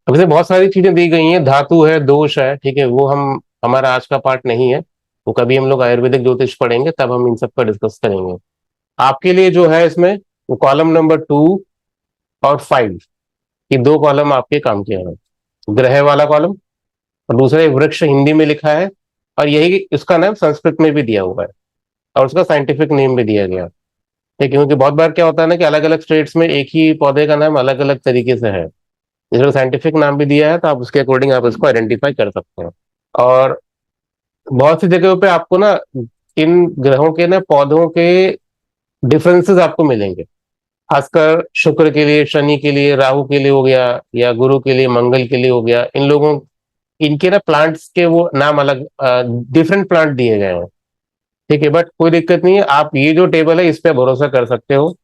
अब इसमें बहुत सारी चीजें दी गई हैं, धातु है, दोष है, ठीक है, वो हमारा आज का पार्ट नहीं है, तो कभी हम लोग आयुर्वेदिक ज्योतिष पढ़ेंगे तब हम इन सब पर डिस्कस करेंगे। आपके लिए जो है इसमें वो कॉलम नंबर 2 और 5, ये 2 कॉलम आपके काम के हैं। ग्रह वाला कॉलम और दूसरा एक वृक्ष हिंदी में लिखा है, और यही इसका नाम संस्कृत में भी दिया हुआ है और उसका साइंटिफिक नेम भी दिया गया। ठीक है, क्योंकि बहुत बार क्या होता है ना कि अलग अलग स्टेट्स में एक ही पौधे का नाम अलग अलग तरीके से है, इसका साइंटिफिक नाम भी दिया है, तो आप उसके अकॉर्डिंग आप इसको आइडेंटिफाई कर सकते हैं। और बहुत सी जगहों पे आपको ना इन ग्रहों के ना पौधों के डिफरेंसेस आपको मिलेंगे, खासकर शुक्र के लिए, शनि के लिए, राहु के लिए हो गया, या गुरु के लिए, मंगल के लिए हो गया। इन लोगों इनके ना प्लांट्स के वो नाम अलग, डिफरेंट प्लांट दिए गए हैं। ठीक है, बट कोई दिक्कत नहीं है, आप ये जो टेबल है इस पे भरोसा कर सकते हो,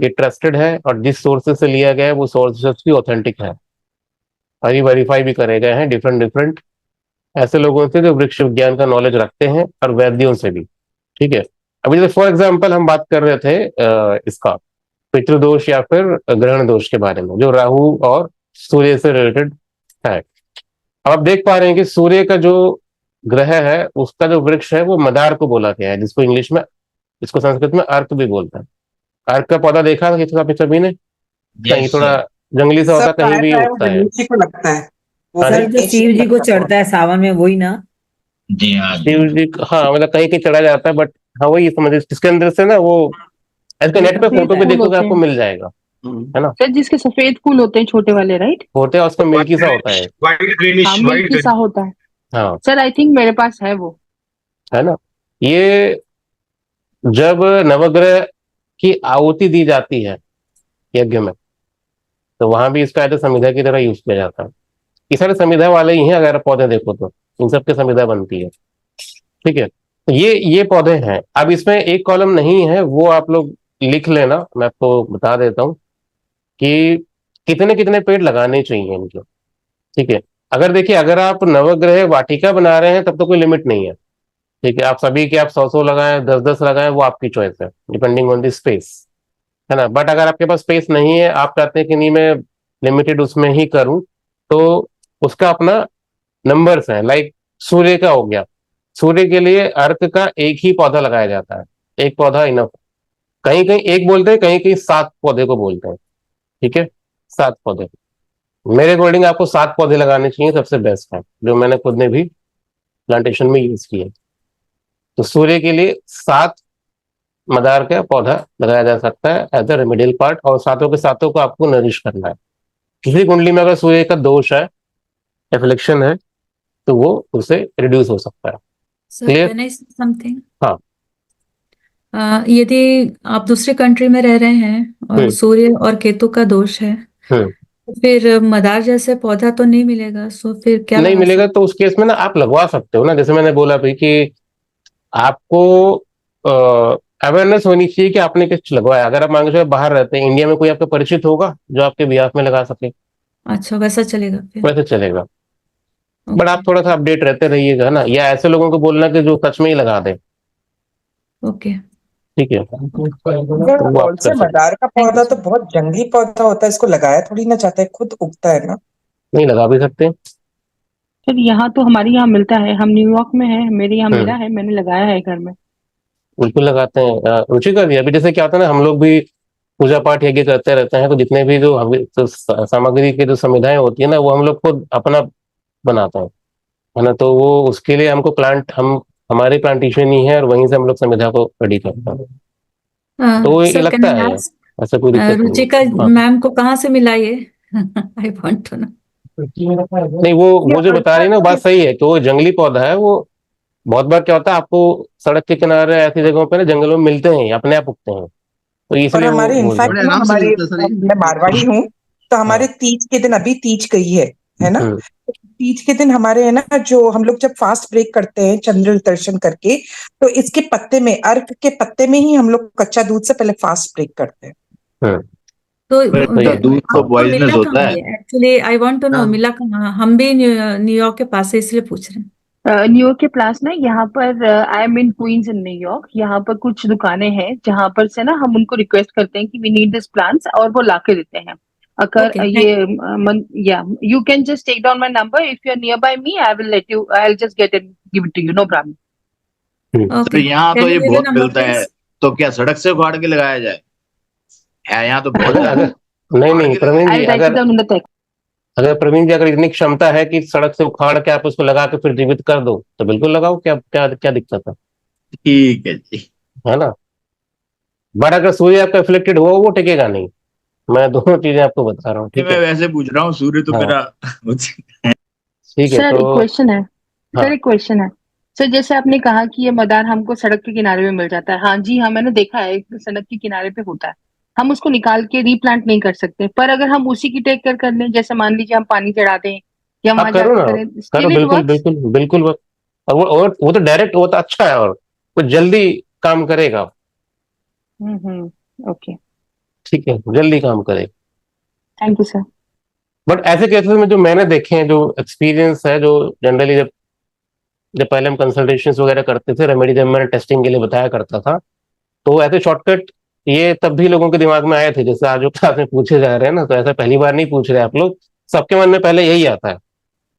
ये ट्रस्टेड है और जिस सोर्सेज से लिया गया है वो सोर्सेज भी ऑथेंटिक है और ये वेरीफाई भी करे गए हैं डिफरेंट डिफरेंट ऐसे लोगों से जो वृक्ष विज्ञान का नॉलेज रखते हैं, और वैद्यों से भी। ठीक है, अभी जैसे फॉर एग्जाम्पल हम बात कर रहे थे इसका पितृदोष या फिर ग्रहण दोष के बारे में, जो राहु और सूर्य से रिलेटेड है। अब आप देख पा रहे हैं कि सूर्य का जो ग्रह है उसका जो वृक्ष है वो मदार को बोला गया है, जिसको इंग्लिश में, इसको संस्कृत में अर्क भी बोलते हैं। अर्क का पौधा देखा था किसी सभी ने? कहीं यस थोड़ा सर। जंगली सा होता सब है, कहीं भी प्राय वो उगता है। गणेश जी को लगता है, वो हाँ सर जी, जो गणेश शिव जी को लगता है। चढ़ता है सावन में, वही ना? जी हाँ जी। शिव जी हाँ, मतलब कहीं कहीं चढ़ा जाता है, बट हाँ वही समझ, इसके अंदर से ना वो ऐसे नेट पे फोटो भी फूल देखोगे होते आपको हैं मिल जाएगा, है ना? सर, जिसके सफेद फूल होते हैं छोटे वाले, राइट? होते हैं, उसका मिल्की सा होता है। वाइट ग्रीनिश, हाँ, वाइट मिल्की सा होता है। हाँ, सर आई थिंक मेरे पास है वो। है ना? ये जब नवग्रह की आहुति दी जाती है यज्ञ में, तो वहां भी इसका ऐसे संविधा की तरह यूज किया जाता है। ये सारे संविधा वाले ही हैं, अगर आप पौधे देखो तो इन सब की संविधा बनती है। ठीक है, तो ये पौधे हैं। अब इसमें एक कॉलम नहीं है, वो आप लोग लिख लेना, मैं आपको बता देता हूँ कि कितने कितने पेड़ लगाने चाहिए इनके। ठीक है, अगर देखिए, अगर आप नवग्रह वाटिका बना रहे हैं तब तो कोई लिमिट नहीं है। ठीक है, आप सभी के आप 100 लगाएं, 10 लगाएं, वो आपकी चॉइस है, डिपेंडिंग ऑन द स्पेस, है ना? बट अगर आपके पास स्पेस नहीं है, आप चाहते हैं कि नहीं मैं लिमिटेड उसमें ही करूं, तो उसका अपना नंबर्स हैं। लाइक सूर्य का हो गया, सूर्य के लिए अर्क का एक ही पौधा लगाया जाता है, एक पौधा इनफ। कहीं कहीं एक बोलते हैं, कहीं कहीं 7 पौधे को बोलते हैं। ठीक है, 7 पौधे। मेरे अकॉर्डिंग आपको 7 पौधे लगाने चाहिए, सबसे बेस्ट है, जो मैंने खुद ने भी प्लांटेशन में यूज किया। तो सूर्य के लिए 7 मदार का पौधा लगाया जा सकता है एज अ रेमेडियल पार्ट, और सातों के सातों को आपको नरिश करना है। किसी कुंडली में अगर सूर्य का दोष है, एफ्लिक्शन है, तो वो उसे रिड्यूस हो सकता है। Sir Clear? कैन आई से समथिंग? हाँ। यदि आप दूसरे कंट्री में रह रहे हैं और सूर्य और केतु का दोष है, हम्म। तो फिर मदार जैसे पौधा तो नहीं मिलेगा, सो फिर क्या नहीं लगा मिलेगा तो उस केस में ना आप लगवा सकते हो ना, जैसे मैंने बोला भी कि आपको अवेयरनेस होनी चाहिए कि आपने कुछ लगवाया। अगर आप मान के चलो बाहर रहते हैं, इंडिया में कोई आपका परिचित होगा जो आपके बिहाफ में लगा सके, अच्छा वैसा चलेगा फिर? वैसे चलेगा। बट आप ओके थोड़ा सा अपडेट रहते रहिएगा ना, या ऐसे लोगों को बोलना कि जो सच में ही लगा दे। ओके। ठीक है, तो वो आप और से कर सकते। मदार का पौधा तो बहुत जंगली पौधा होता है, इसको लगाया थोड़ी ना जाता है, खुद उगता है ना। नहीं, लगा भी सकते हैं। सर यहाँ तो हमारे यहाँ मिलता है, हम न्यूयॉर्क में हैं, मेरे यहाँ मिला हम्म, है, मैंने लगाया है घर में। बिल्कुल लगाते हैं। रुचिकर भी अभी जैसे क्या होता है ना, हम लोग भी पूजा पाठ यज्ञ करते रहते हैं, तो जितने भी जो तो सामग्री की जो संविधाएं होती है ना, वो हम लोग खुद अपना बनाते हैं, है ना? तो वो उसके लिए हमको प्लांट, हम हमारे प्लांटेशन ही है और वहीं से हम लोग संविधा को रेडी करते हैं। तो ये सर कैन लगता आई है, आस्क, ऐसा कोई दिक्कत नहीं रुचिका है। हाँ। मैम को कहाँ से मिला ये? I want to know. नहीं, वो जो बता रही है ना, वो बात सही है कि वो जंगली पौधा है। वो बहुत बार क्या होता है, आपको सड़क के किनारे ऐसी जगहों पे ना जंगलों में मिलते हैं, अपने आप उगते हैं, तो और इसलिए वो हमारे बोल इनफैक्ट रहे ना, हमारे मैं मारवाड़ी हूँ, तो हैं। हमारे हाँ। तीज के दिन, अभी तीज गई है ना। हम्म, तीज के दिन हमारे है ना, जो हम लोग जब फास्ट ब्रेक करते हैं चंद्र दर्शन करके, तो इसके पत्ते में, अर्क के पत्ते में ही हम लोग कच्चा दूध से पहले फास्ट ब्रेक करते हैं। हम्म, तो सही है। दूध तो आपको पॉइजनस मिला होता कहाँ है। ये? Actually I want to know, हाँ। मिला कहाँ? हम भी न्यूयॉर्क के पास है, इसलिए पूछ रहे हैं। न्यूयॉर्क के पास ना, यहाँ पर I am in Queens in New York, यहाँ पर कुछ दुकानें हैं जहाँ पर से ना हम उनको रिक्वेस्ट करते हैं कि वी नीड दिस प्लांट्स, और वो ला के देते हैं। अगर ओके ये या you can just take down my number, if you are near by me I will let you, I will just get it, give it to you, no problem. Hmm. तो okay, यहाँ तो can ये you give बहुत a number मिलता है, please? तो क्या सड़क से उखाड़ के लगाया जाए? है यहाँ तो बहुत अगर ज्यादा। अगर नहीं उखाड़ नहीं के प्रवीण लगाया आई जी, विल राइट इट अगर डाउन इन द टेक्स्ट। अगर प्रवीण जी अगर इतनी क्षमता है कि सड़क से उखाड़ के आप उसको लगा के फिर जीवित कर दो तो बिल्कुल लगाओ, क्या क्या क्या दिक्कत ठीक है जी। है ना। बट अगर सूर्य आपका रिफ्लेक्टेड हुआ वो टिकेगा नहीं। मैं दोनों चीजें आपको बता रहा हूँ, नहीं, ठीक मैं है। वैसे पूछ रहा हूँ, सूर्य तो हाँ मेरा ठीक है सर तो एक क्वेश्चन है। सर हाँ एक क्वेश्चन है। सर जैसे आपने कहा कि ये मैदान हमको सड़क के किनारे में मिल जाता है, हाँ जी हाँ, मैंने देखा है सड़क के किनारे पे होता है। हम उसको निकाल के रीप्लांट नहीं कर सकते, पर अगर हम उसी की टेक केयर कर लें, जैसे मान लीजिए हम पानी चढ़ा दें या आप वहां करो जाके ना, करें, करो, स्टिल इट बिल्कुल वर्क्स। बिल्कुल बिल्कुल और वो तो डायरेक्ट, वो तो अच्छा है और वो जल्दी काम करेगा। ओके। ठीक है, जल्दी काम करेगा। Thank you sir. बट ऐसे केसेस में जो मैंने देखे हैं, जो एक्सपीरियंस है, जो जनरली जब जब पहले हम कंसल्टेशंस वगैरह करते थे, रेमेडी जब मैंने टेस्टिंग के लिए बताया करता था, तो ऐसे शॉर्टकट ये तब भी लोगों के दिमाग में आए थे, जैसे आज जो क्लास में पूछे जा रहे हैं ना, तो ऐसा पहली बार नहीं पूछ रहे आप लोग। सबके मन में पहले यही आता है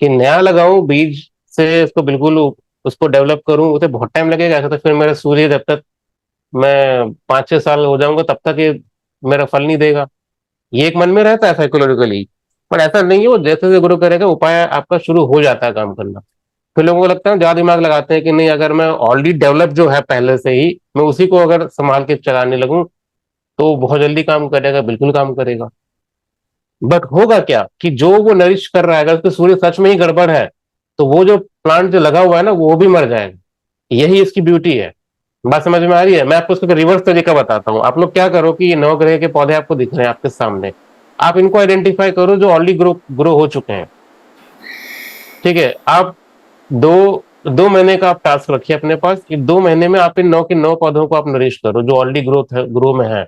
कि नया लगाऊं बीज से उसको, बिल्कुल उसको डेवलप करूं, उसे बहुत टाइम लगेगा, ऐसा तो फिर मेरा सूर्य जब तक मैं 5-6 साल हो जाऊंगा तब तक ये मेरा फल नहीं देगा। ये एक मन में रहता है साइकोलॉजिकली। पर ऐसा नहीं है, वो जैसे जैसे ग्रो करेगा उपाय आपका शुरू हो जाता है काम करना। फिर लोगों को लगता है ज्यादा दिमाग लगाते हैं कि नहीं, अगर मैं ऑलरेडी डेवलप जो है पहले से ही, मैं उसी को अगर संभाल के चलाने लगूं तो बहुत जल्दी काम करेगा, बिल्कुल काम करेगा। बट होगा क्या कि जो वो नरिश कर रहा है, अगर उसके सूर्य सच में ही गड़बड़ है तो वो जो प्लांट जो लगा हुआ है ना वो भी मर जाएगा। यही इसकी ब्यूटी है। बात समझ में आ रही है? मैं आपको उसका रिवर्स तरीका बताता हूँ। आप लोग क्या करो कि ये 9 ग्रह के पौधे आपको दिख रहे हैं आपके सामने, आप इनको आइडेंटिफाई करो जो ऑलरेडी ग्रो हो चुके हैं। ठीक है, आप दो 2 महीने का आप टास्क रखिए अपने पास कि 2 महीने में आप इन 9 के 9 पौधों को आप नरिश करो जो ऑलरेडी ग्रो में है।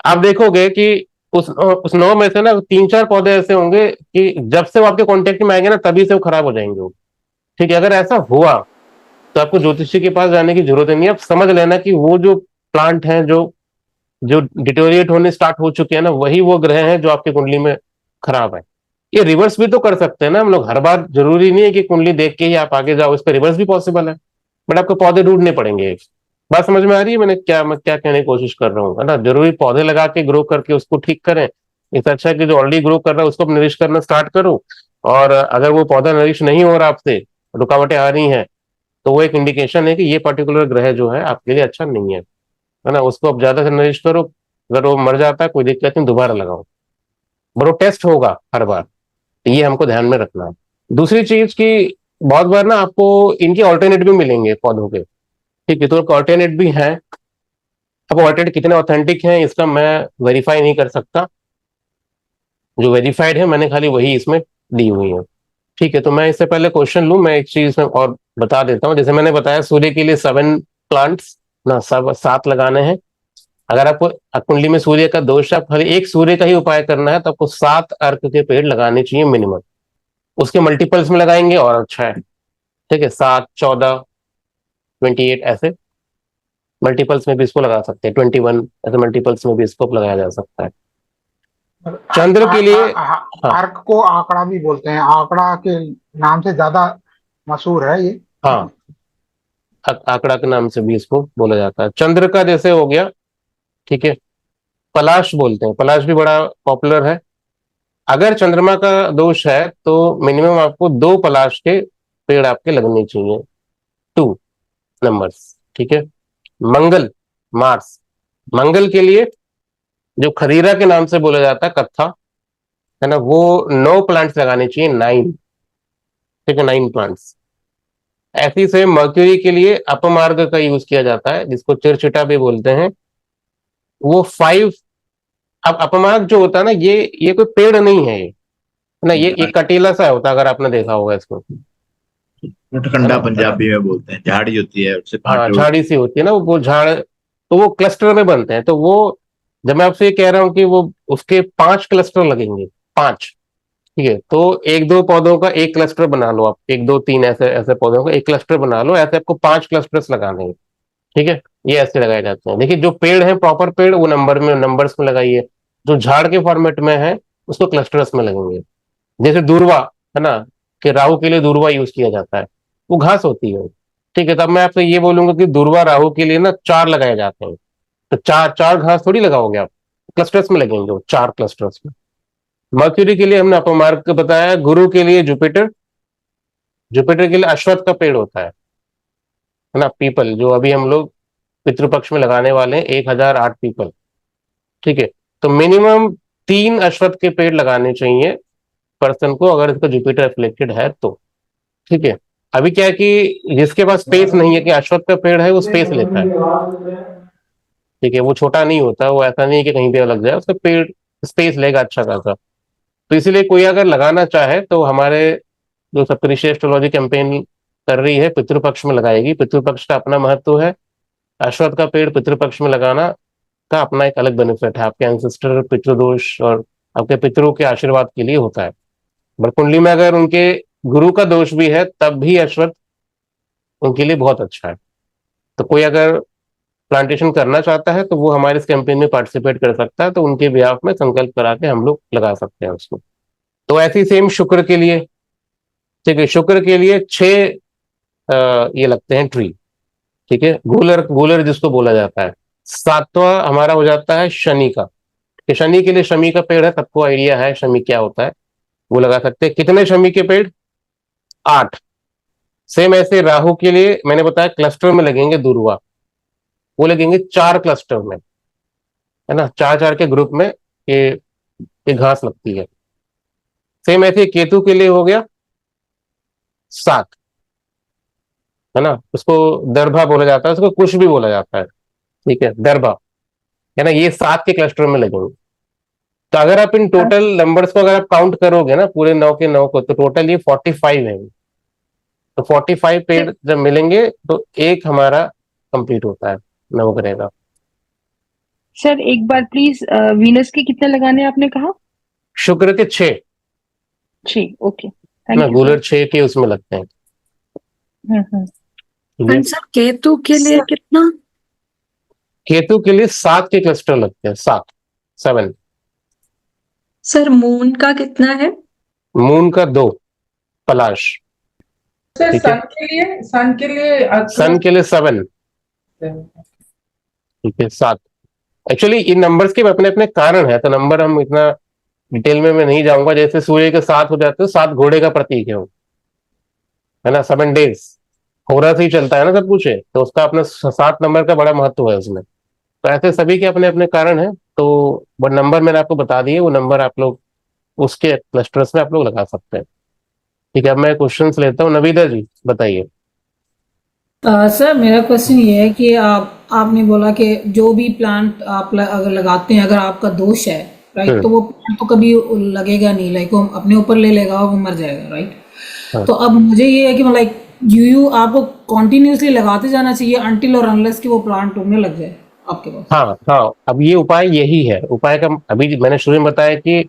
आप देखोगे कि उस 9 में से ना 3-4 पौधे ऐसे होंगे कि जब से वो आपके कांटेक्ट में आएंगे ना तभी से वो खराब हो जाएंगे वो। ठीक है, अगर ऐसा हुआ तो आपको ज्योतिषी के पास जाने की जरूरत नहीं है। आप समझ लेना कि वो जो प्लांट हैं जो जो डिटोरिएट होने स्टार्ट हो चुके हैं ना, वही वो ग्रह हैं जो आपकी कुंडली में खराब है। ये रिवर्स भी तो कर सकते हैं ना हम लोग, हर बार जरूरी नहीं है कि कुंडली देख के ही आप आगे जाओ, इस पर रिवर्स भी पॉसिबल है। बट आपको पौधे ढूंढने पड़ेंगे। बात समझ में आ रही है मैं क्या कहने की कोशिश कर रहा हूँ, है ना। जरूरी पौधे लगा के ग्रो करके उसको ठीक करें, इससे अच्छा है कि जो ऑलरेडी ग्रो कर रहा है उसको नरिश करना स्टार्ट करो। और अगर वो पौधा नरिश नहीं हो रहा आपसे, रुकावटें आ रही हैं, तो वो एक इंडिकेशन है कि ये पर्टिकुलर ग्रह जो है आपके लिए अच्छा नहीं है ना। उसको अब ज्यादा से नरिश करो, अगर वो मर जाता है कोई दिक्कत नहीं, दोबारा लगाओ। बट वो टेस्ट होगा हर बार, तो ये हमको ध्यान में रखना है। दूसरी चीज की, बहुत बार ना आपको इनके ऑल्टरनेट भी मिलेंगे पौधों के। ठीक है, तो ऑल्टरनेट भी हैं। अब ऑल्टरनेट कितने ऑथेंटिक हैं इसका मैं वेरीफाई नहीं कर सकता। जो वेरीफाइड है मैंने खाली वही इसमें दी हुई है। ठीक है, तो मैं इससे पहले क्वेश्चन लूं, मैं एक चीज में और बता देता हूँ। जैसे मैंने बताया सूर्य के लिए 7 प्लांट्स ना, सब 7 लगाने हैं। अगर आपको कुंडली में सूर्य का दोष है, आप खाली एक सूर्य का ही उपाय करना है, तो आपको 7 अर्क के पेड़ लगाने चाहिए मिनिमम। उसके मल्टीपल्स में लगाएंगे और अच्छा है। ठीक है, 7, 14, 28 ऐसे मल्टीपल्स में भी इसको लगा सकते हैं, 21 ऐसे मल्टीपल्स में भी इसको लगाया जा सकता है। चंद्र के लिए हाँ आर्क को आंकड़ा भी बोलते हैं, आंकड़ा के नाम से ज्यादा मशहूर है ये। हाँ, आंकड़ा के नाम से भी इसको बोला जाता है। चंद्र का जैसे हो गया, ठीक है, पलाश बोलते हैं, पलाश भी बड़ा पॉपुलर है। अगर चंद्रमा का दोष है तो मिनिमम आपको 2 पलाश के पेड़ आपके लगने चाहिए, 2 नंबर्स। ठीक है, मंगल, मार्स, मंगल के लिए जो खरीरा के नाम से बोला जाता है, कत्था, है ना, वो 9 प्लांट्स लगाने चाहिए, 9। ठीक है, 9 प्लांट्स। ऐसी से मर्क्यूरी के लिए अपमार्ग का यूज किया जाता है, जिसको चिरचिटा भी बोलते हैं, वो 5। अब अपमार्ग जो होता है ना, ये कोई पेड़ नहीं है, ये है ना, ये कटीला सा होता है, अगर आपने देखा होगा इसको, है उठखंडा ना। पंजाबी में बोलते हैं, झाड़ी होती है उससे हाँ, कांटे झाड़ी सी होती है ना वो झाड़, तो वो क्लस्टर में बनते हैं। तो वो जब मैं आपसे ये कह रहा हूँ कि वो उसके 5 क्लस्टर लगेंगे, 5। ठीक है, तो 1-2 पौधों का एक क्लस्टर बना लो आप, 1-2-3 ऐसे ऐसे पौधों का एक क्लस्टर बना लो, ऐसे आपको 5 क्लस्टर्स लगाने हैं। ठीक है, ये ऐसे लगाए जाते हैं। देखिए, जो पेड़ है प्रॉपर पेड़, वो नंबर्स में लगाइए। जो झाड़ के फॉर्मेट में है उसको क्लस्टर्स में लगेंगे। जैसे दूर्वा, है ना, कि राहु के लिए दूर्वा यूज किया जाता है, वो घास होती है। ठीक है, तब मैं आपसे ये बोलूंगा कि दुर्वा राहु के लिए ना 4 लगाए जाते हैं। तो चार चार घास थोड़ी लगाओगे आप, क्लस्टर्स में लगेंगे वो 4 क्लस्टर्स में। मर्क्यूरी के लिए हमने अपमार्ग बताया, गुरु के लिए जुपिटर, जुपिटर के लिए अश्वत्थ का पेड़ होता है ना, पीपल, जो अभी हम लोग पितृपक्ष में लगाने वाले हैं 1008 पीपल। ठीक है, तो मिनिमम 3 अश्वत्थ के पेड़ लगाने चाहिए पर्सन को, अगर इसका जुपिटर रिफ्लेक्टेड है तो। ठीक है, अभी क्या है कि जिसके पास स्पेस नहीं है, कि अश्वत्थ का पेड़ है वो स्पेस लेता है। ठीक है, वो छोटा नहीं होता, वो ऐसा नहीं है कि कहीं पे लग जाए, उसका पेड़ स्पेस लेगा अच्छा खासा। तो इसीलिए कोई अगर लगाना चाहे तो हमारे जो सप्तऋषि एस्ट्रोलॉजी कैंपेन कर रही है, पितृपक्ष में लगाएगी। पितृपक्ष का अपना महत्व है। अश्वत्थ का पेड़ पितृपक्ष में लगाना का अपना एक अलग बेनिफिट है, आपके एंसेस्टर पितृदोष और आपके पितरों के आशीर्वाद के लिए होता है। बट कुंडली में अगर उनके गुरु का दोष भी है तब भी अश्वत्थ उनके लिए बहुत अच्छा है। तो कोई अगर प्लांटेशन करना चाहता है तो वो हमारे इस कैंपेन में पार्टिसिपेट कर सकता है, तो उनके बिहाफ में संकल्प करा के हम लोग लगा सकते हैं उसको। तो ऐसे ही सेम शुक्र के लिए, ठीक है, शुक्र के लिए 6 ये लगते हैं ट्री। ठीक है, गूलर, गूलर जिसको बोला जाता है। 7वां हमारा हो जाता है शनि का, कि शनि के लिए शमी का पेड़ है, सबको आइडिया है शमी क्या होता है, वो लगा सकते हैं। कितने शमी के पेड़? 8। सेम ऐसे राहु के लिए मैंने बताया क्लस्टर में लगेंगे दुर्वा, वो लगेंगे 4 क्लस्टर में, है ना, 4-4 के ग्रुप में ये घास लगती है। सेम ऐसे केतु के लिए हो गया 7, है ना, उसको दरभा बोला जाता है, उसको कुश भी बोला जाता है। ठीक है, दरभा, है ना, ये 7 के क्लस्टर में लगेंगे। तो अगर आप इन टोटल नंबर्स को अगर आप काउंट करोगे ना पूरे 9 के 9 को, तो टोटल ये 45 है। तो 45 पेड़ जब मिलेंगे तो एक हमारा कंप्लीट होता है नवग्रह का। सर एक बार प्लीज, वीनस के कितने लगाने आपने कहा? शुक्र के 6 ओके, ना, थैंक यू गूलर 6 के उसमें लगते हैं। सर। सर केतु के लिए कितना? केतु के लिए 7 के क्लस्टर लगते हैं, 7। सर मून का कितना है? मून का 2 पलाश। सर ठीक है, सन के लिए सन के लिए 7। ठीक है, 7। एक्चुअली इन नंबर्स के अपने अपने कारण है, तो नंबर हम इतना डिटेल में मैं नहीं जाऊंगा। जैसे सूर्य के 7 हो जाते हैं, 7 घोड़े का प्रतीक है वो, है ना, 7 डेज होरा से ही चलता है ना सब कुछ है, तो उसका अपना 7 नंबर का बड़ा महत्व है उसमें। तो ऐसे सभी के अपने अपने कारण है। तो वो नंबर मैंने आपको बता दिए, वो नंबर आप लोग उसके क्लस्टर्स में आप लोग लगा सकते हैं। ठीक है, अब मैं क्वेश्चंस लेता हूँ। नवीदा जी बताइए। सर मेरा क्वेश्चन ये है कि आपने बोला कि जो भी प्लांट आप अगर लगाते हैं, अगर आपका दोष है, राइट, तो वो प्लांट तो कभी लगेगा नहीं, लाइक वो अपने ऊपर ले लेगा और वो मर जाएगा, राइट। हाँ। तो अब मुझे ये है कि लाइक यू आपको कॉन्टिन्यूसली लगाते जाना चाहिए अनटिल और अनलेस कि वो प्लांट उगने लग जाए आपके पास। हाँ हाँ, अब ये उपाय यही है। उपाय का अभी मैंने शुरू में बताया कि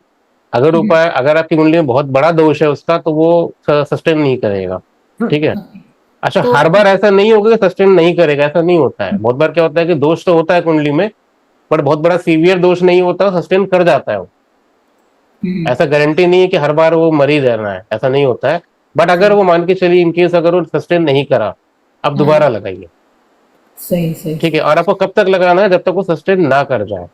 अगर उपाय, अगर आपकी कुंडली में बहुत बड़ा दोष है उसका, तो वो सस्टेन नहीं करेगा। ठीक है, अच्छा, तो हर बार ऐसा नहीं होगा कि सस्टेन नहीं करेगा, ऐसा नहीं होता है। बहुत बार क्या होता है कि दोष तो होता है कुंडली में, पर बहुत बड़ा सीवियर दोष नहीं होता, सस्टेन कर जाता है वो। ऐसा गारंटी नहीं है कि हर बार वो मरीज रहना है, ऐसा नहीं होता है। बट अगर वो मान के चलिए इनकेस अगर वो सस्टेन नहीं करा, अब दोबारा लगाइए। सही ठीक है, और आपको कब तक लगाना है? जब तक वो सस्टेन ना कर जाए।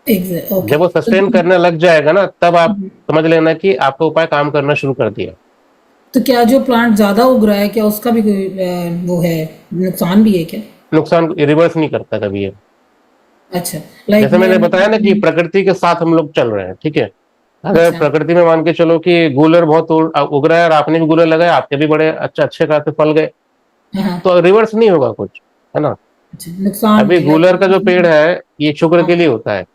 एग्जैक्ट। जब वो सस्टेन करने लग जाएगा ना, तब आप समझ लेना कि आपका उपाय काम करना शुरू कर दिया। तो क्या जो प्लांट ज्यादा उग रहा है, क्या उसका भी कोई वो है, नुकसान भी है क्या? नुकसान रिवर्स नहीं करता कभी ये। अच्छा, लाइक जैसे मैंने बताया ना कि प्रकृति के साथ हम लोग चल रहे हैं। ठीक है, अगर अच्छा। प्रकृति में मान के चलो कि गूलर बहुत उग रहा है और आपने भी गूलर लगाया, आपके भी बड़े अच्छे खासे फल गए, हाँ, तो रिवर्स नहीं होगा कुछ, है ना। अच्छा, नुकसान अभी भी गूलर का जो पेड़ है ये शुक्र के लिए होता है।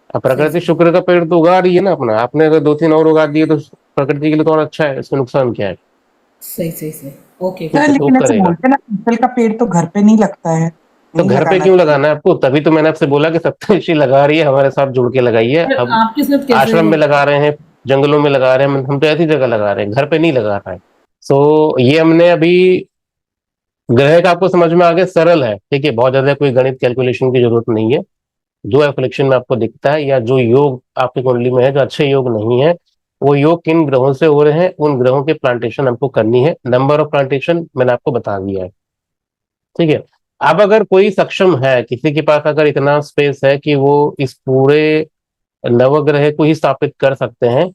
अब प्रकृति शुक्र का पेड़ तो उगा रही है ना अपना, आपने अगर 2-3 और उगा दिए तो प्रकृति के लिए तो और अच्छा है, इसमें नुकसान क्या है? सही ओके। सर, लेकिन ऐसे बोलते हैं ना, पीपल का पेड़ तो घर पे नहीं लगता है, तो नहीं घर पे लगाना क्यों चाहिए। लगाना है आपको? तभी तो मैंने आपसे बोला कि सप्तऋषि लगा रही है, हमारे साथ जुड़ के लगाइए। पर अब आपके साथ कैसे आश्रम में लगा रहे हैं, जंगलों में लगा रहे हैं, हम तो ऐसी जगह लगा रहे हैं, घर पे नहीं लगा रहा है। सो ये हमने अभी ग्रह का आपको समझ में आ गया, सरल है। ठीक है, बहुत ज्यादा कोई गणित कैलकुलेशन की जरूरत नहीं है। जो एफ्लिक्शन में आपको दिखता है या जो योग आपकी कुंडली में है, जो अच्छे योग नहीं है, वो योग किन ग्रहों से हो रहे हैं, उन ग्रहों के प्लांटेशन हमको करनी है। नंबर ऑफ प्लांटेशन मैंने आपको बता दिया है। ठीक है। अब अगर कोई सक्षम है, किसी के पास अगर इतना स्पेस है कि वो इस पूरे नवग्रह को ही स्थापित कर सकते हैं,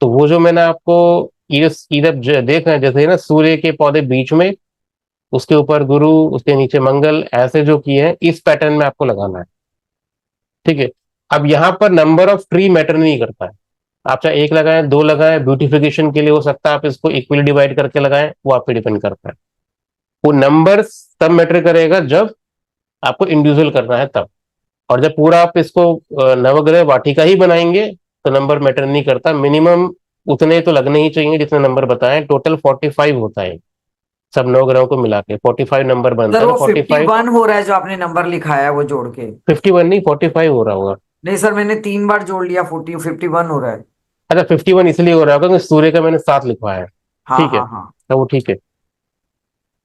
तो वो जो मैंने आपको इधर देख रहे हैं, जैसे ना सूर्य के पौधे बीच में, उसके ऊपर गुरु, उसके नीचे मंगल, ऐसे जो किए हैं इस पैटर्न में आपको लगाना है। ठीक है। अब यहाँ पर नंबर ऑफ ट्री मैटर नहीं करता है, आप चाहे एक लगाएं, दो लगाएं, ब्यूटिफिकेशन के लिए हो सकता है आप इसको इक्वली डिवाइड करके लगाएं, वो आप पे डिपेंड करता है। वो नंबर तब मैटर करेगा जब आपको इंडिविजुअल करना है तब, और जब पूरा आप इसको नवग्रह वाटिका ही बनाएंगे तो नंबर मैटर नहीं करता। मिनिमम उतने तो लगने ही चाहिए जितने नंबर बताएं। टोटल 45 होता है सब नवग्रहों को मिला के, 45 नंबर बनता सर है। वो 45 51 हो रहा है जो आपने नंबर लिखाया है वो जोड़ के। 51 नहीं, 45 हो रहा होगा। नहीं सर, मैंने 3 बार जोड़ लिया, 51 हो रहा है। अच्छा, 51 इसलिए हो रहा होगा क्योंकि सूर्य का मैंने 7 लिखवाया है। हाँ ठीक है, हाँ हाँ। तो वो ठीक है।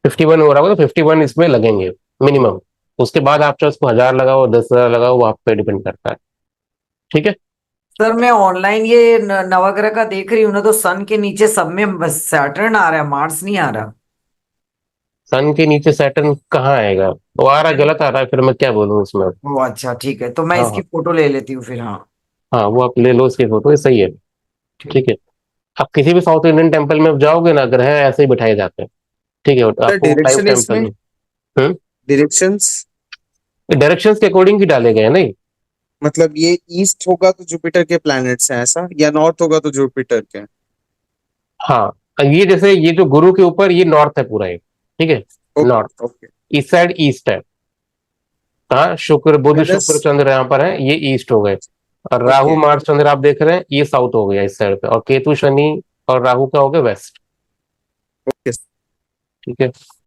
51 हो रहा होगा तो 51 इसमें लगेंगे मिनिमम। उसके बाद आप चाहे उसको 1000 लगाओ, 10,000 लगाओ, वो आप पे डिपेंड करता है। ठीक है। सर मैं ऑनलाइन ये नवग्रह का देख रही हूँ ना, तो सन के नीचे सब में बस सैटर्न आ रहा है, मार्स नहीं आ रहा। सन के नीचे सैटर्न कहाँ आएगा? वो आ रहा है, गलत आ रहा है, फिर मैं क्या बोलूँ उसमें। वो अच्छा ठीक है, तो मैं हाँ इसकी हाँ फोटो ले लेती हूँ फिर। हाँ हाँ, वो आप ले लो इसकी फोटो, ये सही है। ठीक। ठीक है। आप किसी भी साउथ इंडियन टेम्पल में जाओगे ना, ग्रह ऐसे ही बिठाए जाते हैं। ठीक है, सर आपको टाइप डायरेक्शन टेम्पल इसमें, में डायरेक्शंस डायरेक्शंस के अकॉर्डिंग ही डाले गए हैं। नहीं, मतलब ये ईस्ट होगा तो जुपिटर के प्लैनेट्स हैं ऐसा, या नॉर्थ होगा तो जुपिटर के? हाँ, ये जैसे ये जो गुरु के ऊपर ये नॉर्थ है पूरा एक। ठीक है, नॉर्थ। Okay okay. इस साइड ईस्ट है। हाँ, शुक्र बुध वेनस। शुक्र चंद्र यहाँ पर है, ये ईस्ट हो गए। और राहु ओके मार्स चंद्र आप देख रहे हैं, ये साउथ हो गया इस साइड पे। और केतु शनि और राहु का हो गया वेस्ट। ओके। ठीक है।